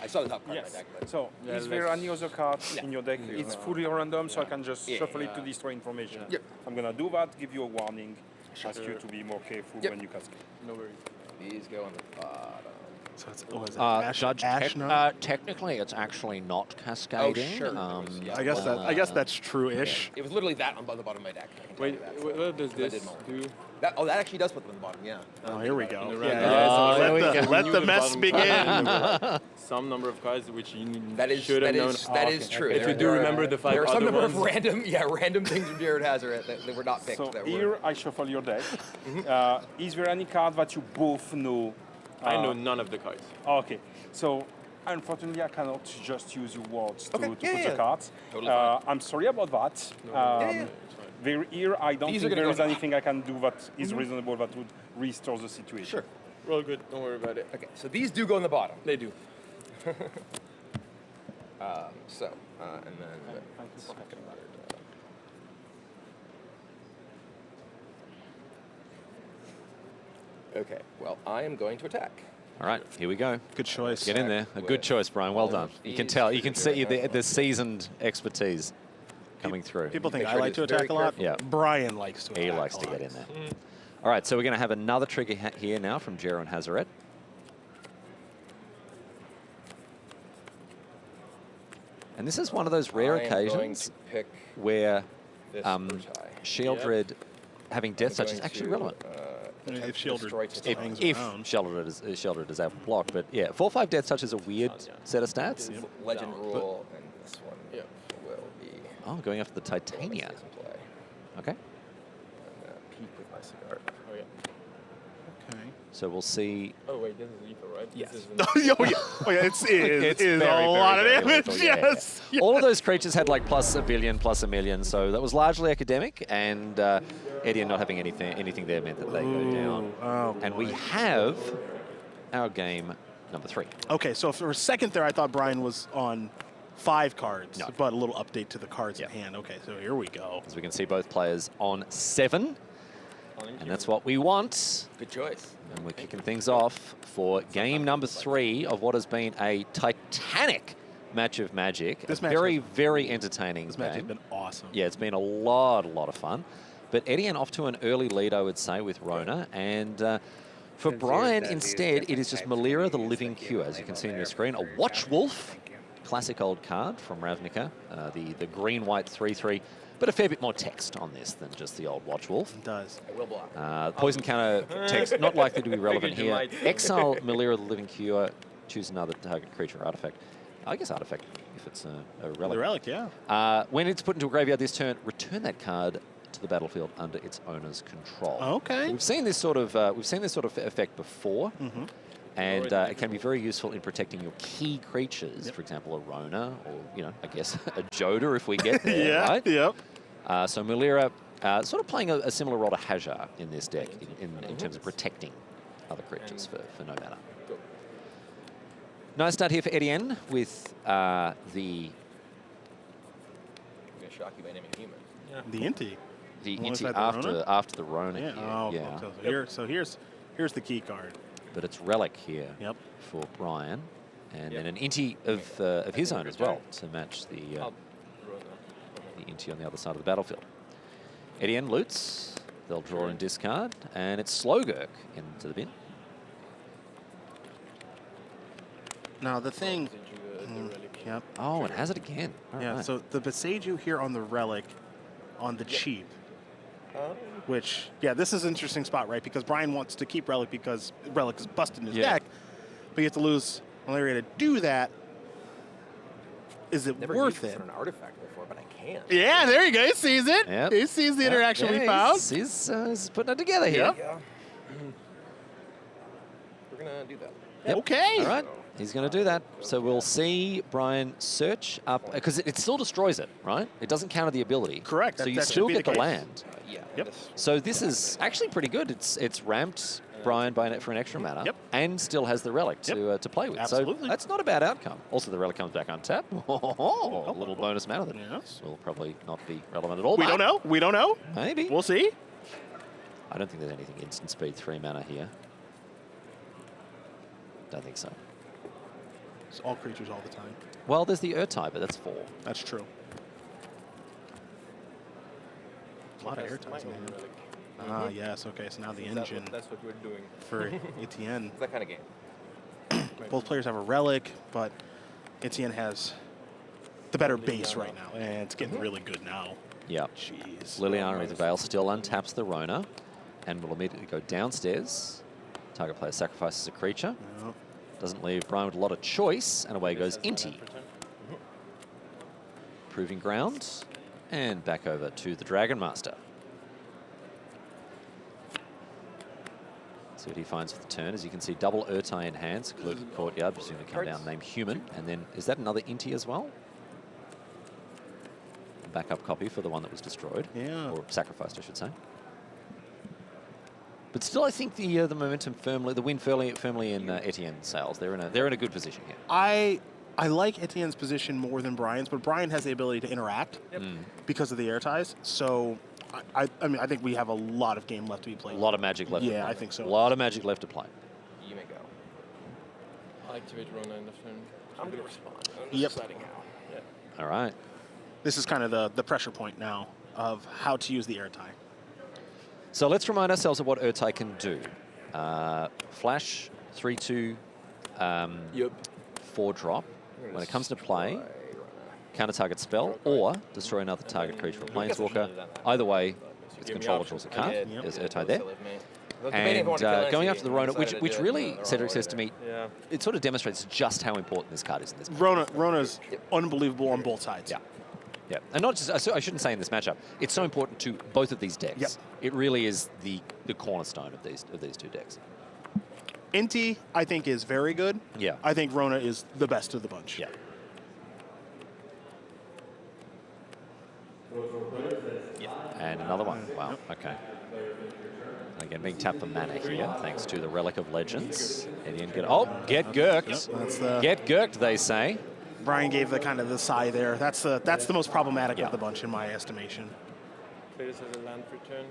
I saw the top card of my deck. But So, is there any other card in your deck? It's fully random, so I can just shuffle it to destroy information. Yep. I'm going to do that, give you a warning, ask you to be more careful when you cascade. No worries. These go on the bottom. So it's Judge, technically, it's actually not cascading. Oh, sure. I guess that's true-ish. It was literally that on the bottom of my deck. Wait, what does this do? That actually does put them on the bottom, yeah. Oh, here we go. Let the mess begin. Some number of cards which you should have known. That is true. If you do remember the 5 there are some other number ones. of random things in Jared Hazard that were not picked. So that here I shuffle your deck. Is there any card that you both know? I know none of the cards. Okay, so unfortunately I cannot just use your words to put the cards. Totally fine. I'm sorry about that. Here I don't think there is anything I can do that is reasonable that would restore the situation. Sure. We're all good. Don't worry about it. Okay, so these do go in the bottom. They do. And then okay, well, I am going to attack. All right, here we go. Good choice. Get in there. A good choice, Brian. Well done. You can tell. You can see the seasoned expertise coming through. People think I like to attack a lot. Yeah. Brian likes to attack. He likes to get in there. All right, so we're going to have another trigger here now from Jero and Hazaret. And this is one of those rare occasions where Shieldred having Death Touch is actually relevant. If Shieldred hangs around. Shieldred is able to block, but yeah, 4/5 Death Touch is a weird set of stats. Legend rule, and this one will be. Oh, going after the Titania. Okay. Peek with my cigar. Oh yeah. Okay. So we'll see. Oh wait, this is lethal, right? Yes. This It's a lot of damage. Lethal, Yes. Yeah. All of those creatures had like plus a billion, plus a million, so that was largely academic, and Etienne not having anything there meant that they go down. Oh, and we have our game number 3. Okay, so for a second there, I thought Brian was on 5 cards, No. but a little update to the cards in hand. Okay, so here we go. As we can see, both players on 7. And that's what we want. Good choice. And we're kicking things off for game number 3 of what has been a titanic match of Magic. This a match very, has- very entertaining This match has game. been awesome. Yeah, it's been a lot of fun. But Etienne off to an early lead, I would say, with Rona. And for Brian, instead, it is just Malira, the Living Cure, as you can see on your screen. A Watch Wolf, classic old card from Ravnica, the green-white 3/3. But a fair bit more text on this than just the old Watch Wolf. It does. I will block. Poison counter text, not likely to be relevant Figured you here. might. Exile Malira, the Living Cure, choose another target creature or artifact. I guess artifact if it's a relic. The relic, yeah. When it's put into a graveyard this turn, return that card to the battlefield under its owner's control. Okay. We've seen this sort of effect before, and it can be very useful in protecting your key creatures. For example, a Rona, or I guess a Joda if we get there. Yeah. Right? Yep. So Malira sort of playing a similar role to Hajar in this deck in terms of protecting other creatures for no mana. Nice start here for Etienne with the I'm going to shock you by naming human. The Inti. Inti Alongside the Rona? after the Rona Yeah. here. Oh, Yeah. so here's the key card. But it's Relic here Yep. for Brian. And then an Inti of his own as well to match the Inti on the other side of the battlefield. Etienne loots. They'll draw and discard. And it's Slogurk into the bin. Now the thing. Yep. Oh, and has it again. All Yeah. right. So the Beseiju here on the relic, on the cheap. Which, yeah, this is an interesting spot, right? Because Brian wants to keep relic because relic is busted in his deck, but you have to lose Malaria to do that. Is it Never worth used this it? on an artifact before, but I can. Yeah, there you go. He sees it. Yep. He sees the interaction we found. He's putting it together here. Yep. We're going to do that. Yep. Okay. All right. He's going to do that. So we'll see Brian search up, because it still destroys it, right? It doesn't counter the ability. Correct. So That- you that should still be get the the case. land. Yeah. Yep. So this is actually pretty good. It's ramped Brian for an extra mana, Yep. and still has the relic to play with. Absolutely. So that's not a bad outcome. Also, the relic comes back untapped. A little bonus mana that Yes. will probably not be relevant at all. We but don't know. We don't know. Maybe. We'll see. I don't think there's anything instant speed 3 mana here. Don't think so. It's all creatures all the time. Well, there's the Urtai, but that's 4. That's true. A lot of air ties in here. Ah, yes. Okay, so now the engine That's what we're doing. for Etienne. It's that kind of game. Both players have a relic, but Etienne has the better base right now, and it's getting really good now. Yeah. Jeez. Liliana of the Veil still untaps the Rona and will immediately go downstairs. Target player sacrifices a creature. Yep. Doesn't leave Brian with a lot of choice, and away goes Inti. Proving ground, and back over to the Dragon Master. See what he finds for the turn. As you can see, double Urtai in hand, secluded courtyard, presumably come down, name human. And then, is that another Inti as well? A backup copy for the one that was destroyed. Yeah. Or sacrificed, I should say. But still, I think the momentum firmly, the win firmly in Etienne's sails. They're in a good position here. I like Etienne's position more than Brian's, but Brian has the ability to interact because of the air ties. So, I mean, I think we have a lot of game left to be played. A lot of Magic left. to Yeah, play. I think so. A lot of Magic left to play. You may go. I'll activate Rona in the turn. I'm going to respond. I'm just Yep. deciding how. All right. This is kind of the pressure point now of how to use the air tie. So let's remind ourselves of what Urtai can do. Flash, 3/2, 4-drop. When it comes to play, counter target spell or destroy another target creature or planeswalker. Either way, its controller draws a card. There's Urtai there. And going after the Rona, which really, Cedric says to me, it sort of demonstrates just how important this card is in this match. Rona's unbelievable on both sides. Yeah. Yeah, and not just, I shouldn't say in this matchup, it's so important to both of these decks. Yep. It really is the cornerstone of these two decks. Inti, I think, is very good. Yeah. I think Rona is the best of the bunch. Yeah. And another one. Wow, okay. Again, being tapped for mana here, thanks to the Relic of Legends. Etienne get gurked. That's the Get gurked, they say. Brian gave the kind of the sigh there. That's the most problematic of the bunch in my estimation. Play this as a land for turn.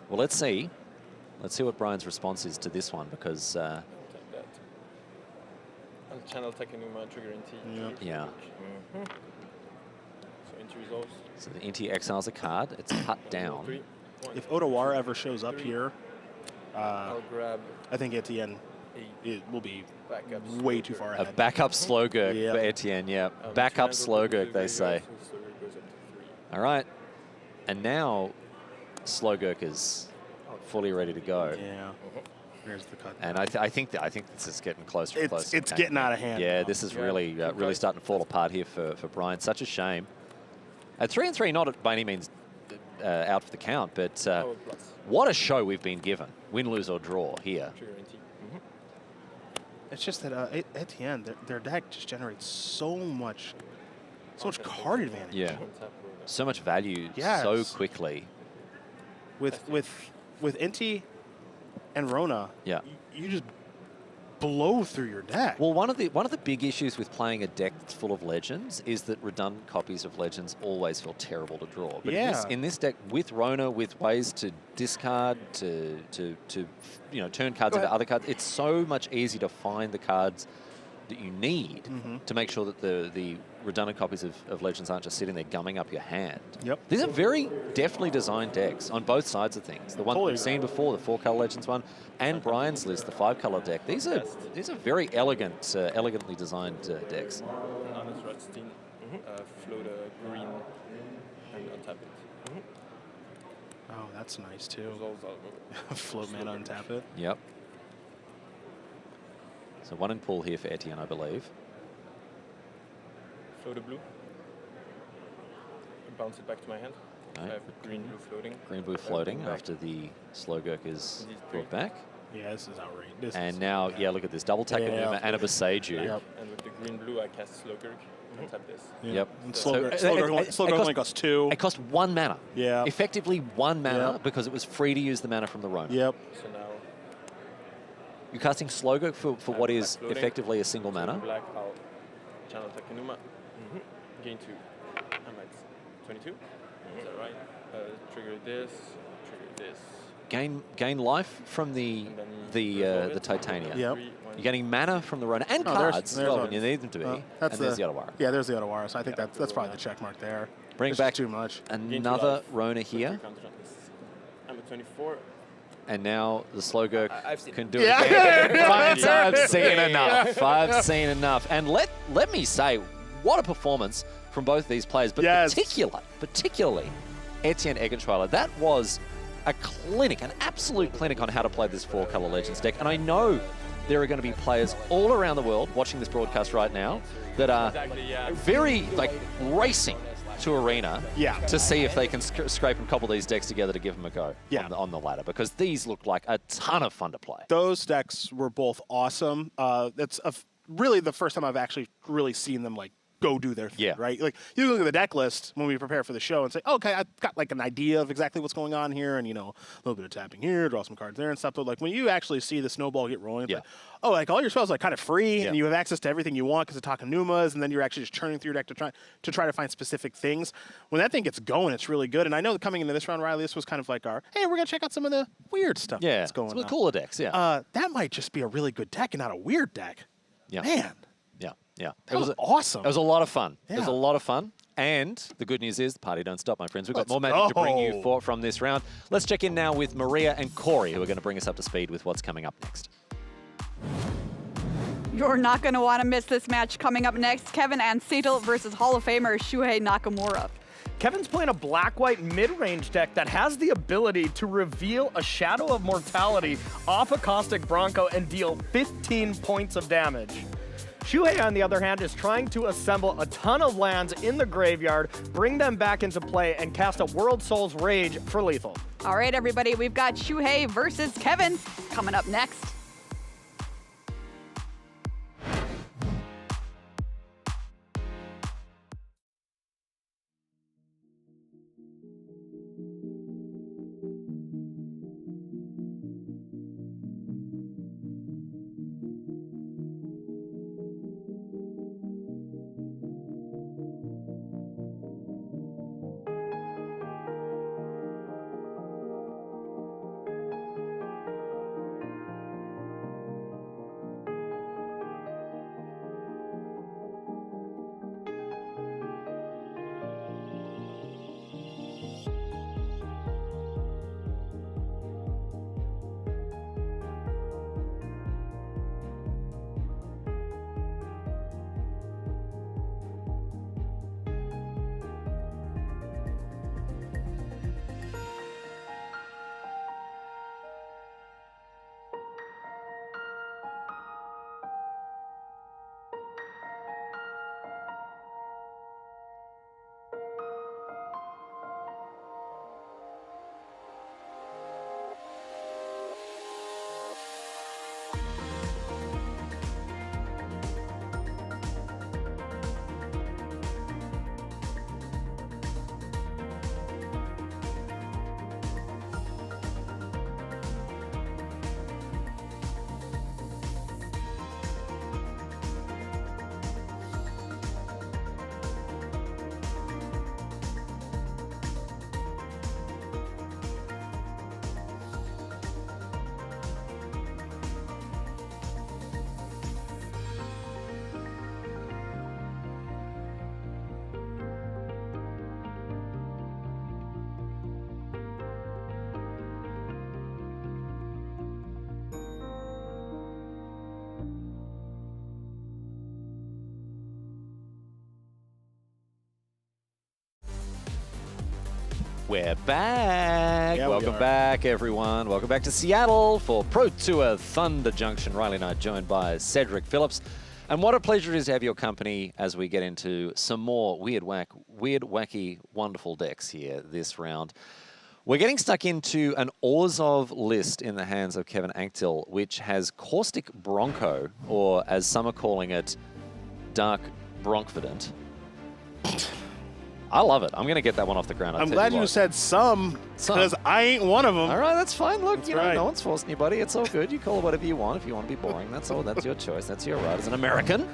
Well, let's see. Let's see what Brian's response is to this one, because... Take that. And channel Takenuma, trigger NT. Yeah. So NT resolves. So the NT exiles a card. It's cut down. 3, 1, If Otawara ever shows up here, I'll grab I think Etienne it will be backup way too far A ahead. backup Slowgurk for Etienne, backup Slowgurk, they say. All right. And now Slowgurk is fully ready to go. Yeah. There's the cut. And I think this is getting closer and closer. It's getting out of hand. Yeah, this is really starting to fall apart here for Brian. Such a shame. At 3-3, not by any means out for the count, but what a show we've been given. Win, lose, or draw here. It's just that Etienne, their deck just generates so much card advantage. Yeah. So much value so quickly. With Inti and Rona, you just blow through your deck. Well, one of the big issues with playing a deck that's full of legends is that redundant copies of legends always feel terrible to draw. But in this deck, with Rona, with ways to discard, to turn cards into other cards, it's so much easier to find the cards that you need to make sure that the redundant copies of legends aren't just sitting there gumming up your hand. Yep. These are very deftly designed decks on both sides of things. The one we've seen before, the 4-color legends one, and Brian's list, the 5-color deck. These are very elegantly designed decks. Honest Redstein, float a green and untap it. Oh, that's nice too. Resolves Float mana, untap it. Yep. So one in pool here for Etienne, I believe. Float a blue. Bounce it back to my hand. Okay. I have green blue floating. Green blue floating after the Slowgurk is brought back. Yeah, this is outrageous. And now, look at this. Double Takenuma and a Beseiju. Yep. And with the green blue, I cast Slowgurk and tap this. Yep. Slowgurk only costs 2. It cost 1 mana. Yeah. Effectively 1 mana because it was free to use the mana from the Rona. Yep. So now You're casting Slowgurk for what is floating. effectively a single mana. Black, I'll channel Takenuma. Gain 2. I'm at 22. Is that right? Trigger this. Trigger this. Gain life from the Titania. Yep. You're getting mana from the Rona and cards when you need them to be. And there's the Otawara. Yeah, there's the Otawara. So I think that's probably the check mark there. Bring It's back too much. another Rona here. I'm at 24. And now the Slowgurk can do it Yeah. again. I've seen enough. I've seen enough. And let me say, what a performance from both these players, but particularly Etienne Eggenschwiler. That was a clinic, an absolute clinic on how to play this 4-color Legends deck. And I know there are going to be players all around the world watching this broadcast right now that are very racing to Arena to see if they can scrape and cobble these decks together to give them a go on the ladder, because these look like a ton of fun to play. Those decks were both awesome. That's really the first time I've actually really seen them go do their thing, right? Like, you look at the deck list when we prepare for the show and say, okay, I've got an idea of exactly what's going on here, and a little bit of tapping here, draw some cards there and stuff. But when you actually see the snowball get rolling, it's all your spells are kind of free, and you have access to everything you want because of Takanumas, and then you're actually just churning through your deck to try to find specific things. When that thing gets going, it's really good. And I know that coming into this round, Riley, this was kind of like our, hey, we're gonna check out some of the weird stuff that's going on. Some of the cooler decks, that might just be a really good deck and not a weird deck. Yeah. Man. Yeah. That was awesome. It was a lot of fun. Yeah. It was a lot of fun. And the good news is the party don't stop, my friends. We've got more magic to bring you from this round. Let's check in now with Maria and Corey, who are going to bring us up to speed with what's coming up next. You're not going to want to miss this match coming up next. Kevin Anctil versus Hall of Famer Shuhei Nakamura. Kevin's playing a black-white mid-range deck that has the ability to reveal a Shadow of Mortality off a Caustic Bronco and deal 15 points of damage. Shuhei, on the other hand, is trying to assemble a ton of lands in the graveyard, bring them back into play, and cast a World Soul's Rage for lethal. All right, everybody, we've got Shuhei versus Kevin coming up next. We're back. Yeah, Welcome back, everyone. Welcome back to Seattle for Pro Tour Thunder Junction. Riley and I joined by Cedric Phillips. And what a pleasure it is to have your company as we get into some more weird, wacky, wonderful decks here this round. We're getting stuck into an Orzhov list in the hands of Kevin Anctil, which has Caustic Bronco, or as some are calling it, Dark Bronkfident. I love it. I'm going to get that one off the ground. I'm glad you said some, because I ain't one of them. All right, that's fine. Look, that's you know, right. no one's forcing you, buddy. It's all good. You call it whatever you want. If you want to be boring, that's all. That's your choice. That's your right as an American.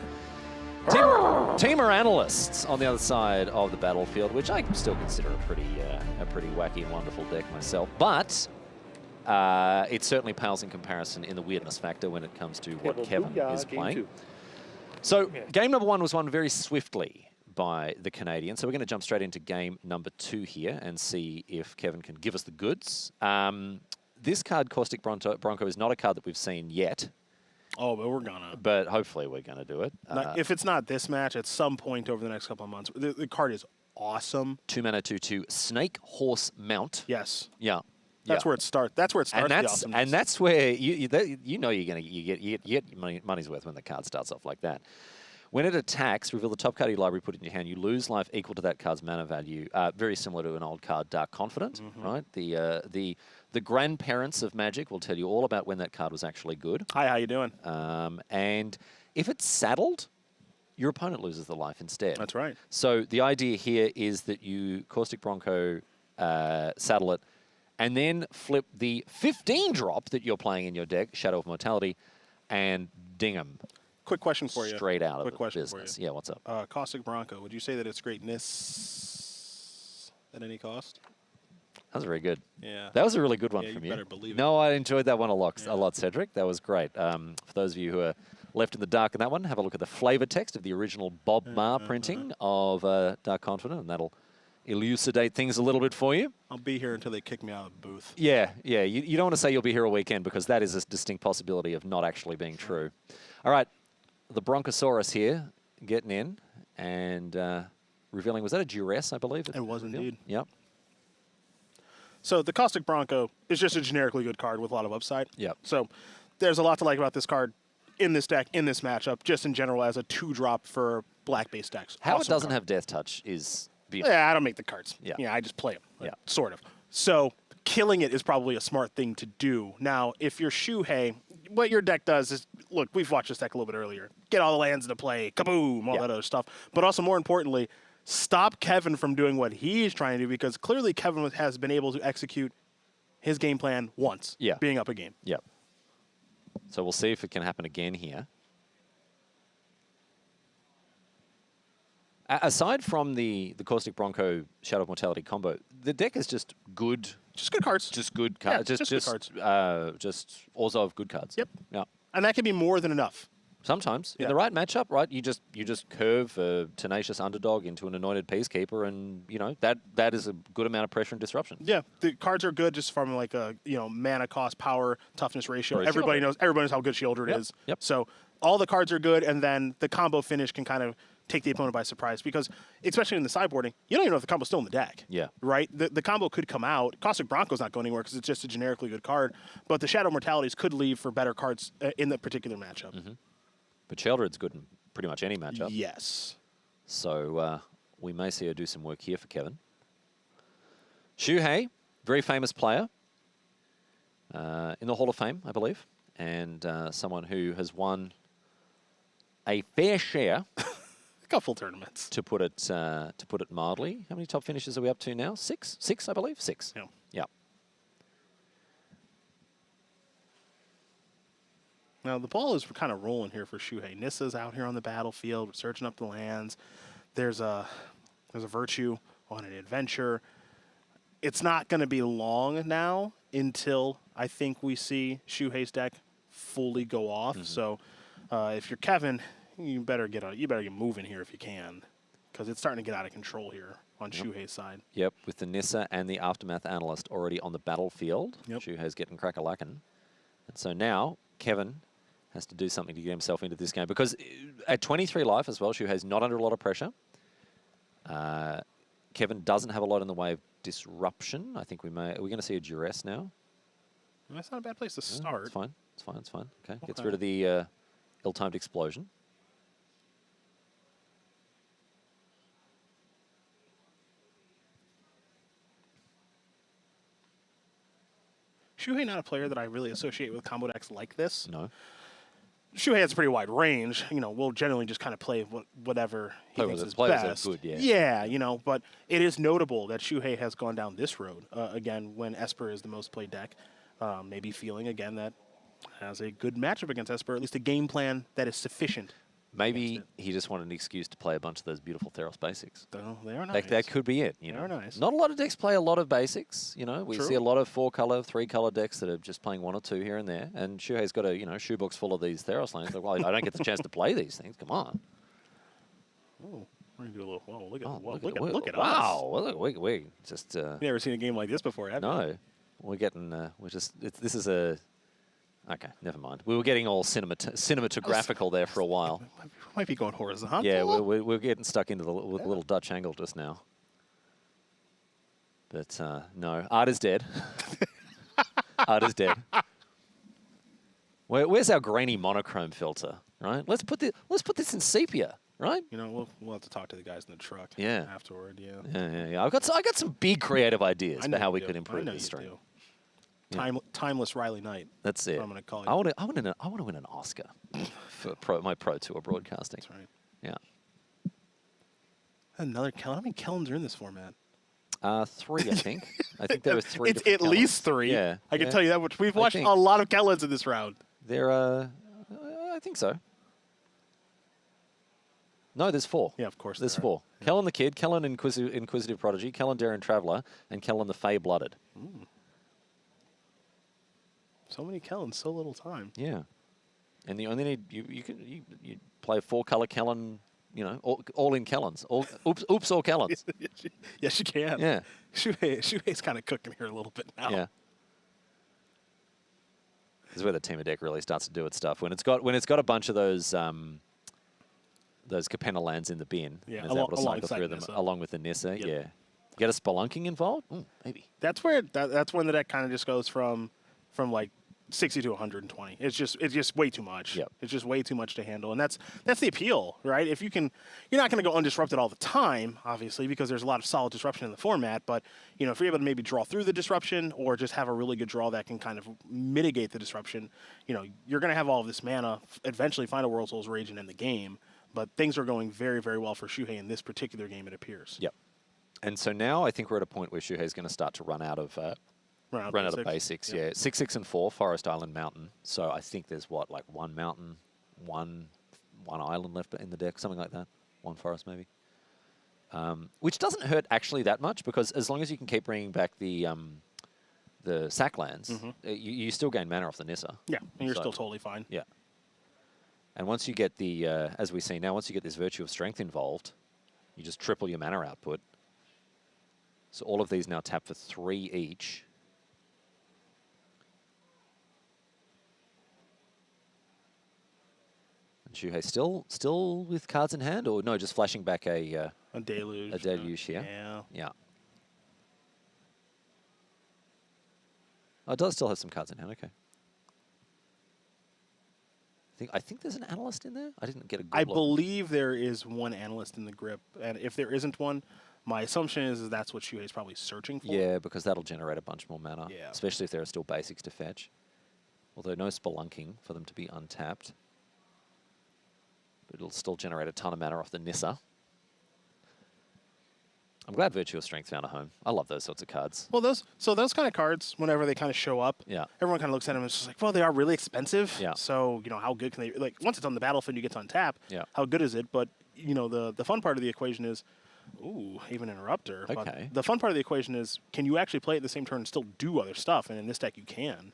Temur Analysts on the other side of the battlefield, which I still consider a pretty wacky and wonderful deck myself. But it certainly pales in comparison in the weirdness factor when it comes to what Kevin is playing. So game number 1 was won very swiftly by the Canadian. So we're going to jump straight into game number 2 here and see if Kevin can give us the goods. This card, Caustic Bronco, is not a card that we've seen yet. Oh, but we're gonna. But hopefully we're going to do it. If it's not this match, at some point over the next couple of months. The card is awesome. 2 mana, 2/2, Snake Horse Mount. Yes. Yeah. That's where it starts. That's where it starts. And that's where you know you get money's worth when the card starts off like that. When it attacks, reveal the top card of your library, put it in your hand. You lose life equal to that card's mana value. Very similar to an old card, Dark Confident, right? The grandparents of Magic will tell you all about when that card was actually good. Hi, how you doing? And if it's saddled, your opponent loses the life instead. That's right. So the idea here is that you Caustic Bronco, saddle it, and then flip the 15-drop that you're playing in your deck, Shadow of Mortality, and ding 'em. Quick question for you. Straight out Quick of question business. for you. Yeah, what's up? Caustic Bronco, would you say that it's greatness at any cost? That was very good. Yeah. That was a really good one Yeah, from you you. better believe it. No, I enjoyed that one a lot, Cedric. That was great. For those of you who are left in the dark in that one, have a look at the flavor text of the original Bob Marr printing of Dark Confident, and that'll elucidate things a little bit for you. I'll be here until they kick me out of the booth. Yeah. You don't want to say you'll be here a weekend because that is a distinct possibility of not actually being true. All right. The Bronchosaurus here getting in and revealing, was that a duress, I believe? It was indeed. Yep. So the Caustic Bronco is just a generically good card with a lot of upside. Yep. So there's a lot to like about this card in this deck, in this matchup, just in general as a 2-drop for black-based decks. How Awesome it doesn't card. have Death Touch is beautiful. Yeah, I don't make the cards. Yeah. I just play them. Yeah. Sort of. So killing it is probably a smart thing to do. Now, if you're Shuhei, what your deck does is, look, we've watched this deck a little bit earlier. Get all the lands into play, kaboom, all that other stuff. But also, more importantly, stop Kevin from doing what he's trying to do, because clearly Kevin has been able to execute his game plan once, being up a game. Yep. So we'll see if it can happen again here. Aside from the Caustic Bronco Shadow of Mortality combo, the deck is just good. Just good cards. Just good cards. Yeah, just good cards. Just Orzhov good cards. Yep. Yeah. And that can be more than enough. Sometimes in the right matchup, right? You just curve a tenacious underdog into an anointed peacekeeper, and you know that is a good amount of pressure and disruption. Yeah, the cards are good just from like a mana cost, power, toughness ratio. Or Everybody knows how good Shieldred is. Yep. So all the cards are good, and then the combo finish can kind of take the opponent by surprise, because especially in the sideboarding, you don't even know if the combo's still in the deck. Yeah. Right? The combo could come out. Caustic Bronco's not going anywhere because it's just a generically good card, but the Shadow Mortalities could leave for better cards in that particular matchup. But Shieldred's good in pretty much any matchup. Yes. So we may see her do some work here for Kevin. Shuhei, very famous player in the Hall of Fame, I believe, and someone who has won a fair share. A couple tournaments. To put it mildly. How many top finishes are we up to now? 6? 6, I believe. 6. Yeah. Yeah. Now, the ball is kind of rolling here for Shuhei. Nissa's out here on the battlefield, searching up the lands. There's a Virtue on an adventure. It's not going to be long now until I think we see Shuhei's deck fully go off. So if you're Kevin, you better get moving here if you can, because it's starting to get out of control here on Shuhei's side. Yep, with the Nissa and the Aftermath Analyst already on the battlefield. Shuhei's getting crack-a-lackin'. And so now Kevin has to do something to get himself into this game, because at 23 life as well, Shuhei's not under a lot of pressure. Kevin doesn't have a lot in the way of disruption. I think we're going to see a duress now. That's not a bad place to start. It's fine. It's fine. It's fine. Okay. Gets rid of the ill-timed explosion. Shuhei not a player that I really associate with combo decks like this. No. Shuhei has a pretty wide range. You know, we'll generally just kind of play whatever he thinks is best. Good, yeah. Yeah, you know, but it is notable that Shuhei has gone down this road again when Esper is the most played deck. Maybe feeling again that has a good matchup against Esper, at least a game plan that is sufficient. Maybe he just wanted an excuse to play a bunch of those beautiful Theros basics. Oh, they are nice. That could be it. You know, they are nice. Not a lot of decks play a lot of basics. You know, we True. see a lot of 4-color, 3-color decks that are just playing 1 or 2 here and there. And Shuhei's got a shoebox full of these Theros lanes. Like, well, I don't get the chance to play these things. Come on. Oh, we're gonna do a little. Whoa, look at Look at us. wow. Well, we just. You've never seen a game like this before, have you? No, we're getting. This is a. Okay, never mind. We were getting all cinematographical there for a while. Might be going horizontal. Yeah, we're getting stuck into the little Dutch angle just now. But no, art is dead. Art is dead. Where's our grainy monochrome filter? Right. Let's put this in sepia. Right. You know, we'll have to talk to the guys in the truck. Yeah. Afterward. Yeah. Yeah. I got some big creative ideas for how we could improve this this stream. Do. Timeless Riley Knight. That's it. I'm going to call it. I want to win an Oscar for my Pro Tour broadcasting. That's right. Yeah. Another Kellen. How many Kellens are in this format? 3, I think. I think there are 3. It's at least 3. Yeah. I can tell you that much. We've watched a lot of Kellens in this round. There are, I think so. No, there's 4. Yeah, of course. There's 4. Yeah. Kellen the Kid, Kellen Inquisitive Prodigy, Kellen Daring Traveler, and Kellen the Fey Blooded. So many Kellens, so little time. Yeah. And the only need you play a 4-color Kellen, all in Kellens. Oops all Kellens. Yes, you can. Yeah. Shuhei's kind of cooking here a little bit now. Yeah. This is where the Temur deck really starts to do its stuff. When it's got a bunch of those Capenna lands in the bin, yeah, and is able to cycle through them along with the Nissa. Yep. Yeah. Get a Spelunking involved? Maybe. That's where that's when the deck kind of just goes from like 60 to 120. It's just way too much. Yep. It's just way too much to handle, and that's the appeal, right? If you're not going to go undisrupted all the time, obviously, because there's a lot of solid disruption in the format. But if you're able to maybe draw through the disruption, or just have a really good draw that can kind of mitigate the disruption, you're going to have all of this mana. Eventually, find a World Soul's Rage and end the game. But things are going very, very well for Shuhei in this particular game, it appears. Yep. And so now I think we're at a point where Shuhei's going to start to run out of basics. Yeah, 6, 6, and 4, Forest, Island, Mountain. So I think there's like 1 mountain, one island left in the deck, something like that. 1 forest maybe. Which doesn't hurt actually that much, because as long as you can keep bringing back the sack lands, you still gain mana off the Nissa. Yeah, and you're still totally fine. Yeah. And once you get the, as we see now, once you get this Virtue of Strength involved, you just triple your mana output. So all of these now tap for 3 each. And Shuhei still with cards in hand, or no, just flashing back a deluge. A deluge here. Yeah. Yeah. Oh, it does still have some cards in hand. Okay. I think there's an Analyst in there. I didn't get a good look. Believe there is 1 Analyst in the grip, and if there isn't one, my assumption is that's what Shuhei's probably searching for. Yeah, because that'll generate a bunch more mana, yeah. Especially if there are still basics to fetch. Although no Spelunking for them to be untapped. But it'll still generate a ton of mana off the Nissa. I'm glad Virtue of Strength found a home. I love those sorts of cards. Well, those kind of cards, whenever they kind of show up, everyone kind of looks at them and it's just like, well, they are really expensive. Yeah. So, how good can they, like, once it's on the battlefield, you get to untap. Yeah. How good is it? But, the fun part of the equation is, even Interrupter. Okay. But the fun part of the equation is, can you actually play it at the same turn and still do other stuff? And in this deck, you can.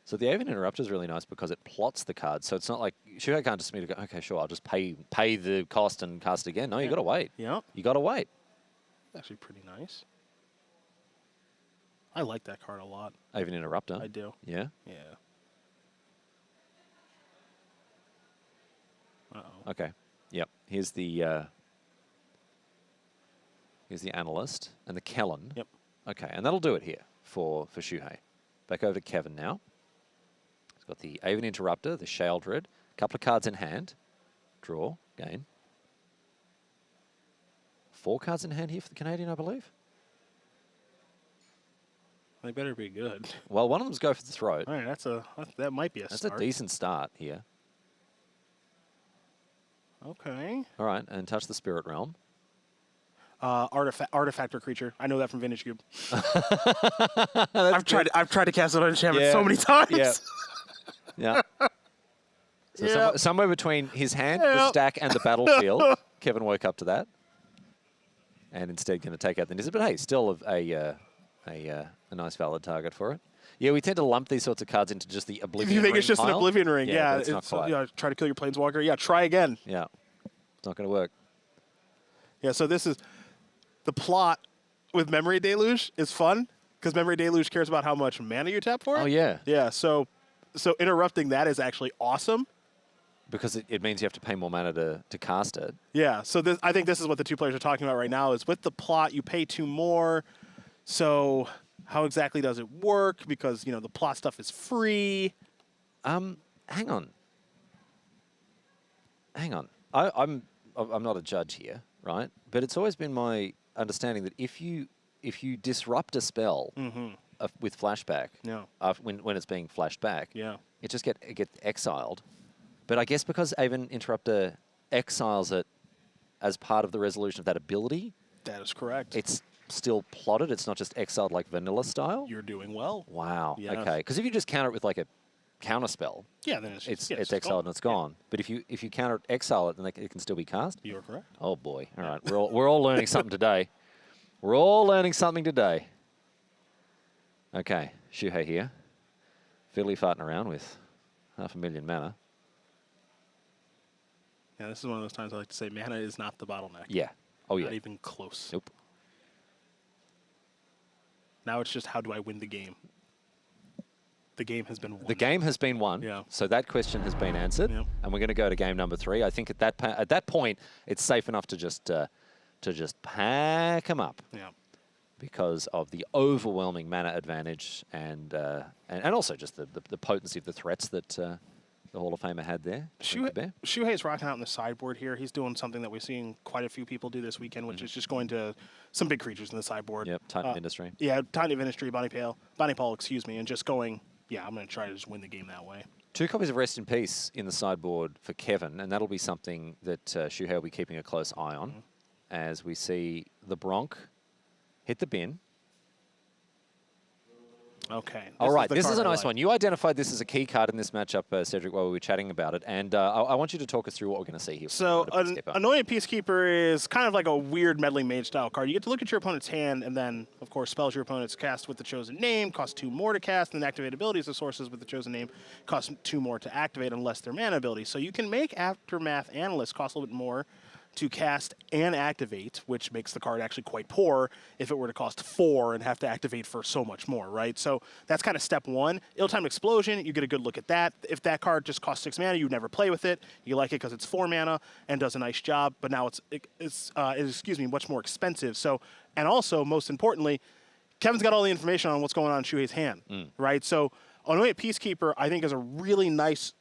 So the Aven Interrupter is really nice because it plots the cards. So it's not like Shuhei can't just go, okay, sure, I'll just pay the cost and cast again. No, you got to wait. Yeah. You got to wait. Actually pretty nice. I like that card a lot. Aven Interrupter. I do. Yeah? Yeah. Okay. Yep. Here's the Here's the Analyst and the Kellen. Yep. Okay, and that'll do it here for Shuhei. Back over to Kevin now. He's got the Aven Interrupter, the Sheoldred, a couple of cards in hand. Draw, gain. 4 cards in hand here for the Canadian, I believe. They better be good. Well, one of them's go for the throat. All right, that might be a That's start. a decent start here. Okay. All right, and touch the Spirit Realm. Artifact or creature. I know that from Vintage Cube. I've tried to cast it on enchantment so many times. Yeah. Yeah. So somewhere between his hand, the stack, and the battlefield, Kevin woke up to that, and instead going to take out the Nizzard. But hey, still a nice valid target for it. Yeah, we tend to lump these sorts of cards into just the Oblivion Ring. You think it's just pile. an Oblivion Ring? Yeah, it's not quite. Try to kill your Planeswalker. Yeah, try again. Yeah, it's not going to work. Yeah, so this is the plot with Memory Deluge is fun because Memory Deluge cares about how much mana you tap for it. Oh yeah. Yeah, so interrupting that is actually awesome. Because it means you have to pay more mana to cast it. Yeah, so I think this is what the two players are talking about right now is with the plot, you pay 2 more. So how exactly does it work? Because, the plot stuff is free. Hang on. I'm not a judge here, right? But it's always been my understanding that if you disrupt a spell with flashback, when it's being flashed back, it gets exiled. But I guess because Aven Interrupter exiles it as part of the resolution of that ability. That is correct. It's still plotted. It's not just exiled like vanilla style. You're doing well. Wow. Yes. Okay. Because if you just counter it with like a counter spell, then it's exiled and it's gone. But if you counter exile it, then it can still be cast. You're correct. Oh boy. All right. We're all learning something today. We're all learning something today. Okay. Shuhei here. Fiddly farting around with 500,000 mana. Yeah, this is one of those times I like to say mana is not the bottleneck. Yeah. Oh, yeah. Not even close. Nope. Now it's just how do I win the game? The game has been won. The game has been won. Yeah. So that question has been answered. Yep. And we're going to go to game number 3. I think at that point, it's safe enough to just pack them up. Yeah. Because of the overwhelming mana advantage and also just the potency of the threats that the Hall of Famer had there. Shuhei's rocking out in the sideboard here. He's doing something that we've seen quite a few people do this weekend, which is just going to some big creatures in the sideboard. Yep, Titan of Industry. Yeah, Titan of Industry, Bonnie Paul, excuse me, and just going, I'm going to try to just win the game that way. 2 copies of Rest in Peace in the sideboard for Kevin, and that'll be something that Shuhei will be keeping a close eye on as we see the Bronco hit the bin. Okay. All right, this is a nice one. You identified this as a key card in this matchup, Cedric, while we were chatting about it, and I want you to talk us through what we're going to see here. So, Anointed Peacekeeper is kind of like a weird meddling mage style card. You get to look at your opponent's hand, and then, of course, spells your opponent's cast with the chosen name cost 2 more to cast, and then activate abilities of sources with the chosen name cost 2 more to activate unless they're mana abilities. So you can make Aftermath Analyst cost a little bit more to cast and activate, which makes the card actually quite poor if it were to cost 4 and have to activate for so much more, right? So that's kind of step 1. Ill-Timed Explosion, you get a good look at that. If that card just costs 6 mana, you never play with it. You like it because it's 4 mana and does a nice job, but now it's much more expensive. So, and also, most importantly, Kevin's got all the information on what's going on in Shuhei's hand, right? So Anointed Peacekeeper, I think, is a really nice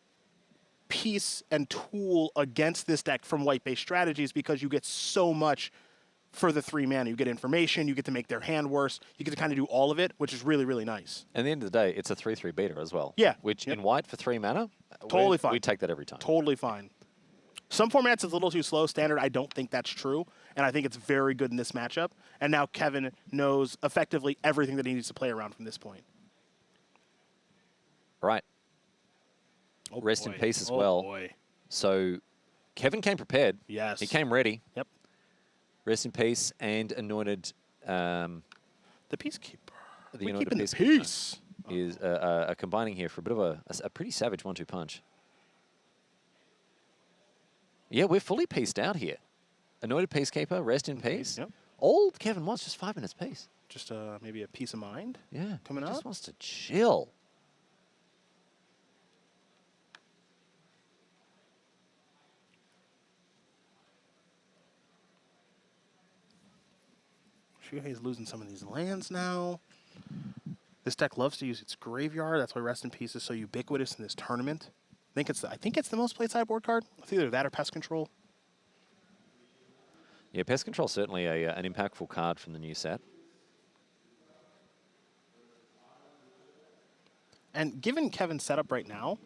piece and tool against this deck from white-based strategies because you get so much for the 3 mana. You get information, you get to make their hand worse, you get to kind of do all of it, which is really, really nice. And at the end of the day, it's a 3/3 beater as well. Yeah. Which in white for 3 mana, totally fine. We take that every time. Totally fine. Some formats it's a little too slow. Standard, I don't think that's true, and I think it's very good in this matchup. And now Kevin knows effectively everything that he needs to play around from this point. Right. Oh, Rest boy. in peace as oh, well. Boy. So Kevin came prepared. Yes. He came ready. Yep. Rest in peace and anointed. The Peacekeeper. The We're anointed keeping the Peacekeeper peace. is combining here for a bit of a pretty savage 1-2 punch. Yeah, we're fully pieced out here. Anointed Peacekeeper, Rest in peace. Yep. All Kevin wants, just 5 minutes peace. Just maybe a peace of mind. Yeah. Coming Just up. wants to chill. Shuhei's losing some of these lands now. This deck loves to use its graveyard. That's why Rest in Peace is so ubiquitous in this tournament. I think it's the most played sideboard card. It's either that or Pest Control. Yeah, Pest Control certainly an impactful card from the new set. And given Kevin's setup right now,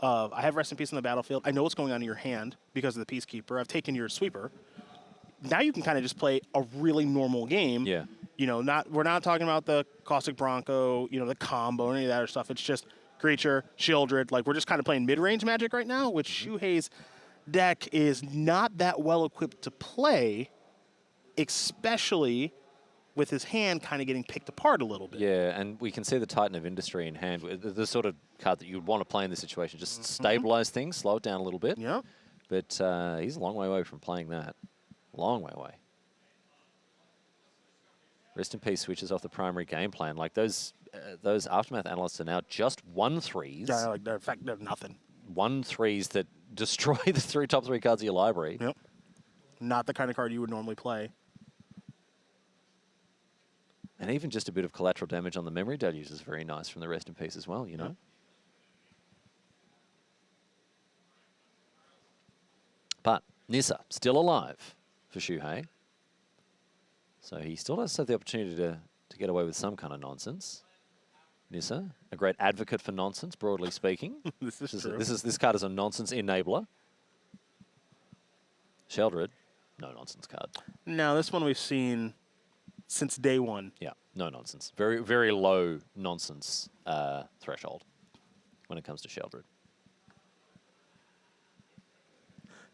I have Rest in Peace on the battlefield. I know what's going on in your hand because of the Peacekeeper. I've taken your Sweeper. Now you can kind of just play a really normal game. Yeah. You know, we're not talking about the Caustic Bronco, you know, the combo, any of that other stuff. It's just Creature, Shieldred. Like, we're just kind of playing mid-range Magic right now, which Shuhei's deck is not that well equipped to play, especially with his hand kind of getting picked apart a little bit. Yeah, and we can see the Titan of Industry in hand. The sort of card that you'd want to play in this situation. Just stabilize things, slow it down a little bit. Yeah. But he's a long way away from playing that. Long way away. Rest in Peace switches off the primary game plan. Like those Aftermath analysts are now just 1/3s. Yeah, like in fact, they're nothing. 1/3s that destroy the top three cards of your library. Yep. Not the kind of card you would normally play. And even just a bit of collateral damage on the memory deluge is very nice from the Rest in Peace as well, you know? But Nissa, still alive for Shuhei. So he still does have the opportunity to get away with some kind of nonsense. Nissa, a great advocate for nonsense, broadly speaking. This is true. This card is a nonsense enabler. Sheldred, no nonsense card. No, this one we've seen since day one. Yeah, no nonsense. Very, very low nonsense threshold when it comes to Sheldred.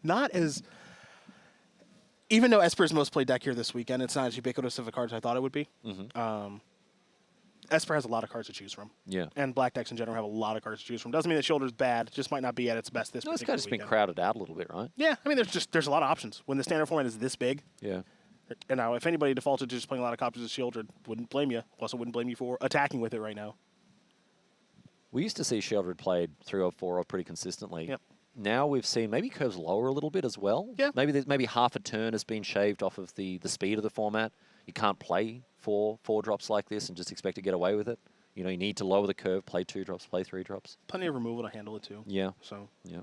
Not as... Even though Esper's most played deck here this weekend, it's not as ubiquitous of a card as I thought it would be. Esper has a lot of cards to choose from. Yeah. And black decks in general have a lot of cards to choose from. Doesn't mean that Shieldred's bad. It just might not be at its best this No, it's particular kind of been weekend. crowded out a little bit, right? Yeah, I mean, there's a lot of options. When the standard format is this big, Yeah. and now if anybody defaulted to just playing a lot of copies of Shieldred, wouldn't blame you. Also wouldn't blame you for attacking with it right now. We used to see Sheldred played 3 or 4 pretty consistently. Yep. Now we've seen maybe curves lower a little bit as well. Yeah. Maybe half a turn has been shaved off of the speed of the format. You can't play 4 drops like this and just expect to get away with it. You know, you need to lower the curve, play 2 drops, play 3 drops. Plenty of removal to handle it too. Yeah. So. Yeah.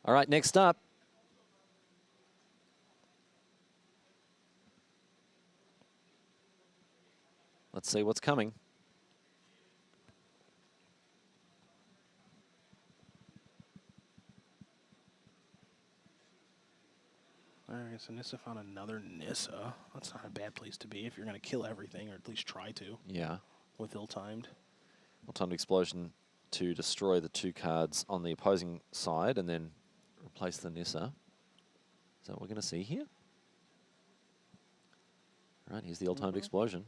All right, next up. Let's see what's coming. All right, so Nissa found another Nissa. That's not a bad place to be if you're going to kill everything, or at least try to. Yeah. With ill-timed. Ill-timed explosion to destroy the 2 cards on the opposing side and then replace the Nissa. Is that what we're going to see here? All right, here's the ill-timed explosion.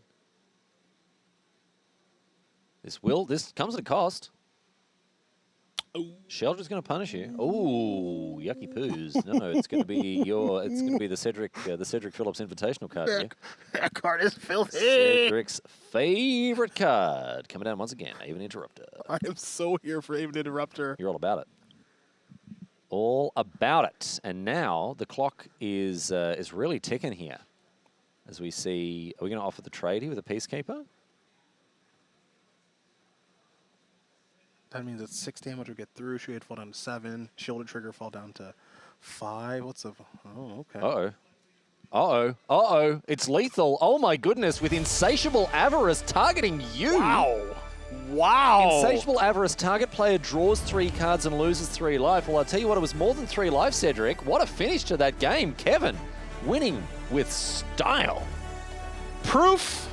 This comes at a cost. Sheldred's going to punish you. Oh, yucky poos! No, it's going to be the Cedric Phillips Invitational card. Here. That card is filthy. Cedric's favorite card coming down once again. Aven Interrupter. I am so here for Aven Interrupter. You're all about it. All about it. And now the clock is really ticking here. As we see, are we going to offer the trade here with a Peacekeeper? That means it's 6 damage will get through. Shuhei fall down to 7. Shielded trigger fall down to 5. What's the... Oh, okay. Uh-oh. Uh-oh. Uh-oh. It's lethal. Oh, my goodness. With Insatiable Avarice targeting you. Wow. Wow. Insatiable Avarice. Target player draws 3 cards and loses 3 life. Well, I'll tell you what, it was more than 3 life, Cedric. What a finish to that game. Kevin winning with style. Proof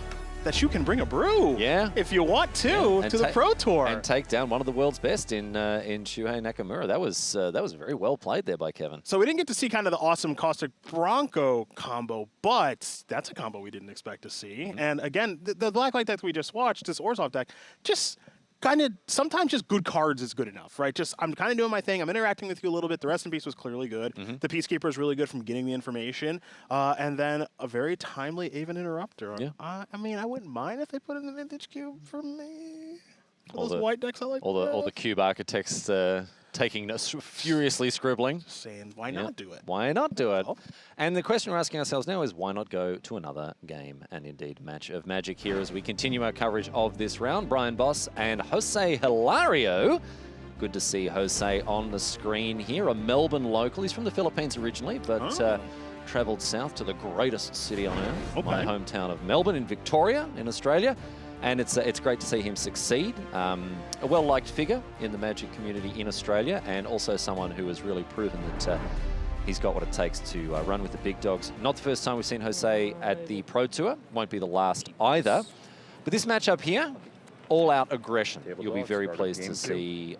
that you can bring a brew, if you want to the Pro Tour and take down one of the world's best in Shuhei Nakamura. That was very well played there by Kevin. So we didn't get to see kind of the awesome Caustic Bronco combo, but that's a combo we didn't expect to see. And again, the Blacklight deck we just watched, this Orzhov deck, just kind of sometimes just good cards is good enough, right? Just I'm kind of doing my thing. I'm interacting with you a little bit. The Rest in Peace was clearly good. The Peacekeeper is really good from getting the information. And then a very timely Aven Interrupter. Yeah. I mean, I wouldn't mind if they put in the Vintage Cube for me. For those white decks I like. All the Cube Architects furiously scribbling. Saying, why not do it? Why not do it? And the question we're asking ourselves now is, why not go to another game and indeed match of Magic here as we continue our coverage of this round. Brian Boss and Jose Hilario. Good to see Jose on the screen here, a Melbourne local. He's from the Philippines originally, but travelled south to the greatest city on earth, my hometown of Melbourne in Victoria in Australia. And it's great to see him succeed. A well-liked figure in the Magic community in Australia, and also someone who has really proven that he's got what it takes to run with the big dogs. Not the first time we've seen Jose at the Pro Tour. Won't be the last either. But this matchup here, all-out aggression. You'll be very pleased to see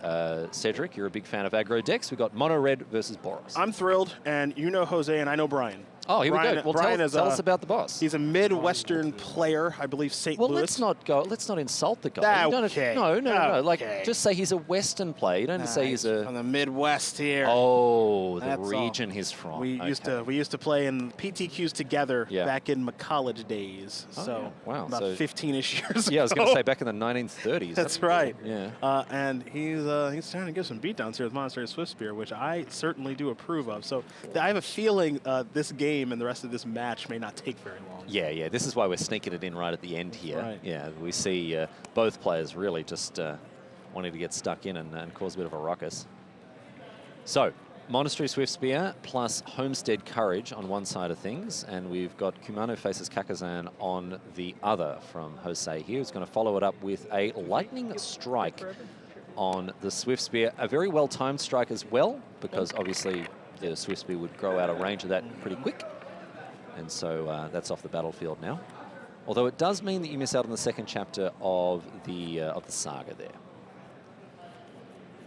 Cedric. You're a big fan of aggro decks. We've got Mono Red versus Boros. I'm thrilled, and you know Jose, and I know Brian. Oh, here Brian, we go. Well, Brian tell us about the boss. He's a Midwestern player, I believe, St. Louis. Let's not insult the guy. Okay. No. Like, just say he's a Western player. You don't have to say he's from the Midwest here. Oh, the That's region he's from. We used to play in PTQs together back in my college days. So wow, about 15-ish years ago. Yeah, I was going to say back in the 1930s. That's right. Yeah. And he's trying to give some beatdowns here with Monastery Swift Spear, which I certainly do approve of. So I have a feeling this game and the rest of this match may not take very long. Yeah. This is why we're sneaking it in right at the end here. Right. Yeah, we see both players really just wanting to get stuck in and cause a bit of a ruckus. So, Monastery Swift Spear plus Homestead Courage on one side of things, and we've got Kumano faces Kakazan on the other from Jose here, who's going to follow it up with a Lightning Strike on the Swift Spear. A very well-timed strike as well, because obviously the Swift Spear would grow out of range of that pretty quick. And so that's off the battlefield now. Although it does mean that you miss out on the second chapter of the saga there.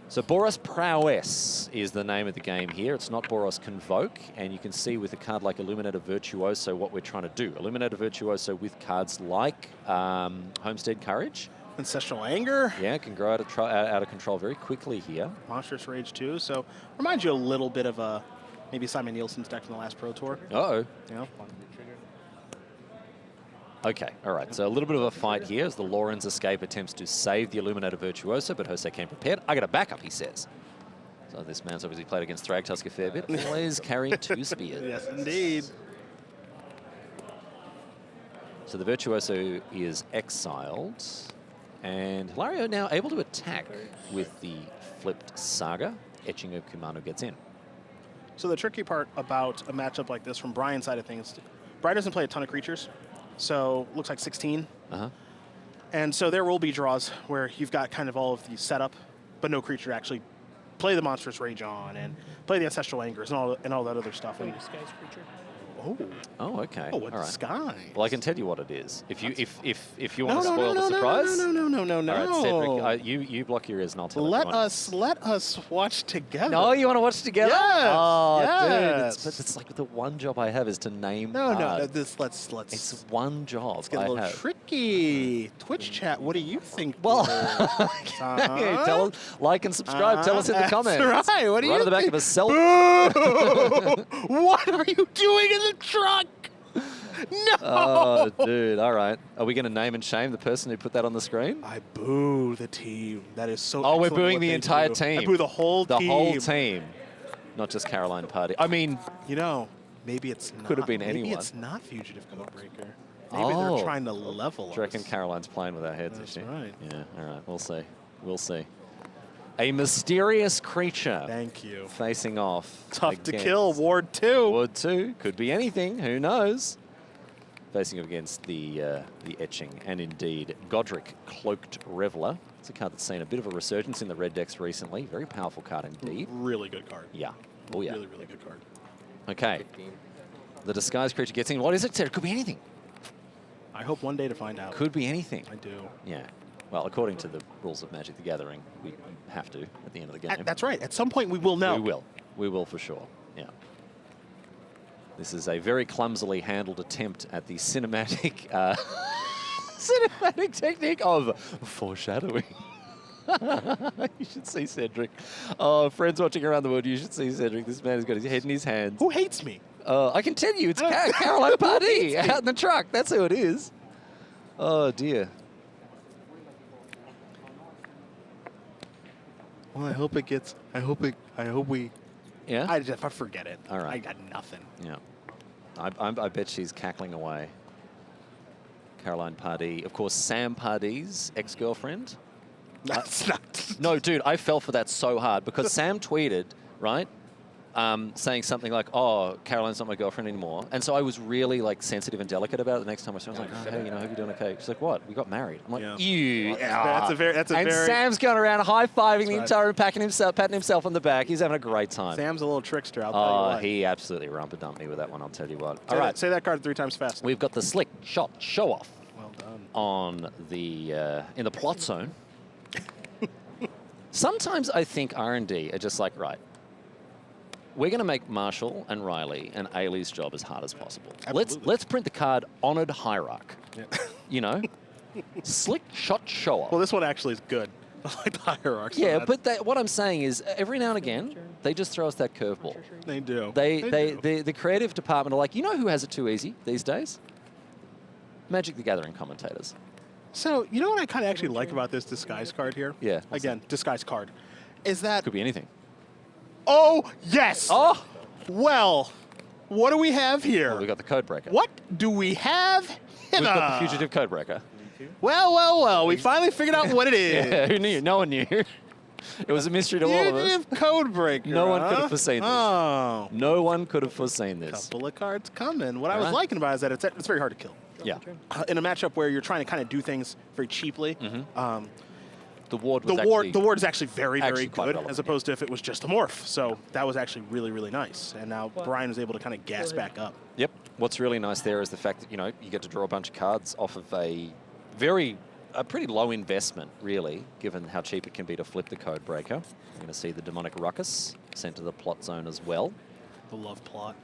So Boros Prowess is the name of the game here. It's not Boros Convoke, and you can see with a card like Illuminator Virtuoso what we're trying to do. Illuminator Virtuoso with cards like Homestead Courage. Ancestral Anger. Yeah, it can grow out of control very quickly here. Monstrous Rage too. So reminds you a little bit of maybe Simon Nielsen's deck from the last Pro Tour. Uh-oh. Yeah. Okay, all right. So a little bit of a fight here as the Lorenz Escape attempts to save the Illuminator Virtuoso, but Jose came prepared. I got a backup, he says. So this man's obviously played against Thragtusk a fair bit. Always carrying 2 spears. Yes, indeed. So the Virtuoso is exiled. And Hilario now able to attack with the flipped Saga. Etching of Kumano gets in. So the tricky part about a matchup like this from Brian's side of things, Brian doesn't play a ton of creatures, so looks like 16. And so there will be draws where you've got kind of all of the setup, but no creature to actually play the Monstrous Rage on and play the Ancestral Angers and all that other stuff. And Disguise creature. Oh, okay. Oh, what all right. disguise? Well, I can tell you what it is. If you want to spoil the surprise. No. All right, Cedric, you block your ears and I'll tell Let us watch together. No, you want to watch together? Yes. Oh, yes. dude, it's like the one job I have is to name. No. Let's. It's It's one job. Let's get a little tricky. Twitch chat. What do you think? Well, tell us, like and subscribe. Tell us in the comments. That's right. What do you right on the back think? of a cell. What are you doing in the truck? No! Oh, dude. All right. Are we going to name and shame the person who put that on the screen? I boo the team. That is so Oh, we're excellent booing what the they entire do. team. I boo the whole team. The whole team. Not just Caroline Party. I mean, you know, maybe it's not. Could have been anyone. Maybe it's not Fugitive Codebreaker. Maybe they're trying to level us. Do you reckon Caroline's playing with our heads, That's is she? right. Yeah, all right. We'll see. We'll see. A mysterious creature. Thank you. Facing off. Tough to kill, Ward 2. Ward 2. Could be anything. Who knows? Facing up against the Etching. And indeed, Godric, Cloaked Reveler. It's a card that's seen a bit of a resurgence in the red decks recently. Very powerful card indeed. Really good card. Yeah. Oh, yeah. Really, really good card. Okay. The disguised creature gets in. What is it, Sarah? It could be anything. I hope one day to find out. Could be anything. I do. Yeah. Well, according to the rules of Magic the Gathering, we have to at the end of the game. That's right. At some point, we will know. We will. We will for sure. Yeah. This is a very clumsily handled attempt at the cinematic cinematic technique of foreshadowing. You should see Cedric. Oh, friends watching around the world, you should see Cedric. This man has got his head in his hands. Who hates me? I can tell you, it's Caroline Party out in the truck. That's who it is. Oh, dear. Well, I hope it gets. I hope we. Yeah? I forget it. All right. I got nothing. Yeah. I bet she's cackling away. Caroline Pardee. Of course, Sam Pardee's ex-girlfriend. That's not. No, dude, I fell for that so hard because Sam tweeted, right, saying something like, oh, Caroline's not my girlfriend anymore. And so I was really, like, sensitive and delicate about it the next time I saw her. I was like, oh, hey, you know, hope you're doing okay. She's like, what? We got married. I'm like, ew. That's a very. And Sam's going around high-fiving the entire room, patting himself on the back. He's having a great time. Sam's a little trickster, I'll tell you what. He absolutely rumpa-dumped me with that one, I'll tell you what. All right. Say that card 3 times fast. We've got the slick shot show-off. Well done. On the, in the plot zone. Sometimes I think R&D are just like, right, we're going to make Marshall and Riley and Ailey's job as hard as possible. Let's print the card Honored Hierarch. Yeah. You know? Slick shot show-off. Well, this one actually is good. I like the Hierarch. Yeah, but what I'm saying is every now and again, they just throw us that curveball. They do. The creative department are like, you know who has it too easy these days? Magic the Gathering commentators. So, you know what I kind of actually like about this disguise card here? Yeah. Again, disguise card. Is that... Could be anything. Oh, yes! Oh! Well, what do we have here? Well, we got the Codebreaker. What do we have here? We've got the Fugitive Codebreaker. Well. We finally figured out what it is. Yeah, who knew? No one knew. It was a mystery to all of us. Fugitive Codebreaker. No one could have foreseen this. Oh. No one could have foreseen this. Couple of cards coming. What I was liking about it is that it's very hard to kill. Yeah. In a matchup where you're trying to kind of do things very cheaply, the ward is actually very good, relevant, as opposed to if it was just a morph. So that was actually really, really nice. And now Brian was able to kind of gas back up. Yep. What's really nice there is the fact that, you know, you get to draw a bunch of cards off of a pretty low investment, really, given how cheap it can be to flip the Codebreaker. You're going to see the Demonic Ruckus sent to the plot zone as well. The love plot.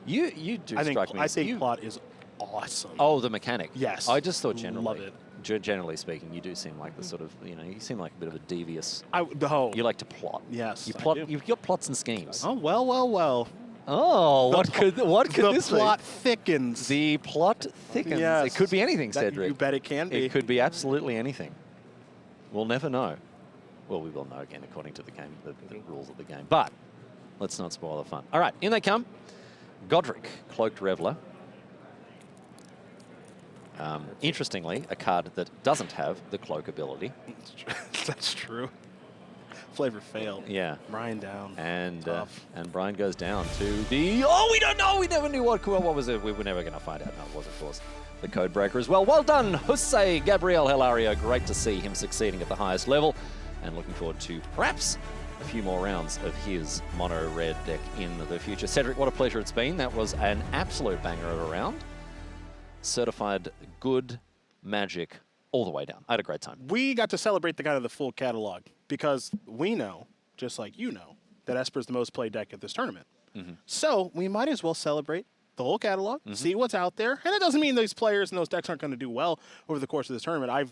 You do strike me. I think plot is awesome. Oh, the mechanic. Yes. I just thought generally. Love it. Generally speaking, you do seem like the sort of, you know, you seem like a bit of a devious. You like to plot. Yes. You plot. You've got plots and schemes. Oh, well. Oh, what could this be? The plot thickens. The plot thickens. Yes. It could be anything, Cedric. You bet it can be. It could be absolutely anything. We'll never know. Well, we will know again according to the game, the rules of the game. But let's not spoil the fun. All right, in they come. Godric, Cloaked Reveler. Interestingly, a card that doesn't have the cloak ability. That's true. Flavor failed. Yeah. Brian down. And Brian goes down to the... Oh, we don't know. We never knew what was it. We were never going to find out. No, it was, of course, the Codebreaker as well. Well done, Shuhei Gabriel Hilario. Great to see him succeeding at the highest level. And looking forward to perhaps a few more rounds of his mono-red deck in the future. Cedric, what a pleasure it's been. That was an absolute banger of a round. Certified good Magic all the way down. I had a great time. We got to celebrate the kind of the full catalog because we know, just like you know, that Esper's the most played deck at this tournament. So we might as well celebrate the whole catalog, see what's out there. And it doesn't mean these players and those decks aren't going to do well over the course of this tournament. I've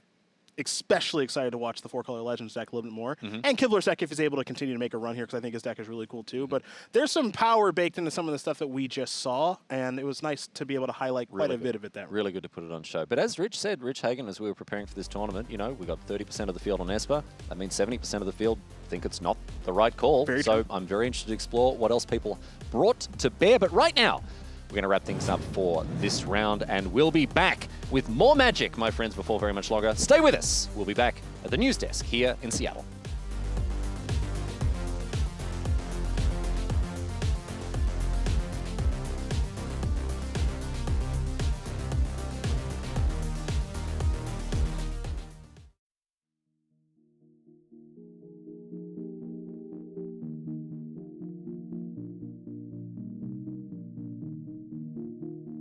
especially excited to watch the 4-color Legends deck a little bit more. And Kibler's deck if he's able to continue to make a run here because I think his deck is really cool too. But there's some power baked into some of the stuff that we just saw, and it was nice to be able to highlight quite a bit of it that really good to put it on show. But as Rich said, Rich Hagen, as we were preparing for this tournament, you know, we got 30% of the field on Esper. That means 70% of the field think it's not the right call. So I'm very interested to explore what else people brought to bear. But right now, we're going to wrap things up for this round, and we'll be back with more Magic, my friends, before very much longer. Stay with us. We'll be back at the news desk here in Seattle.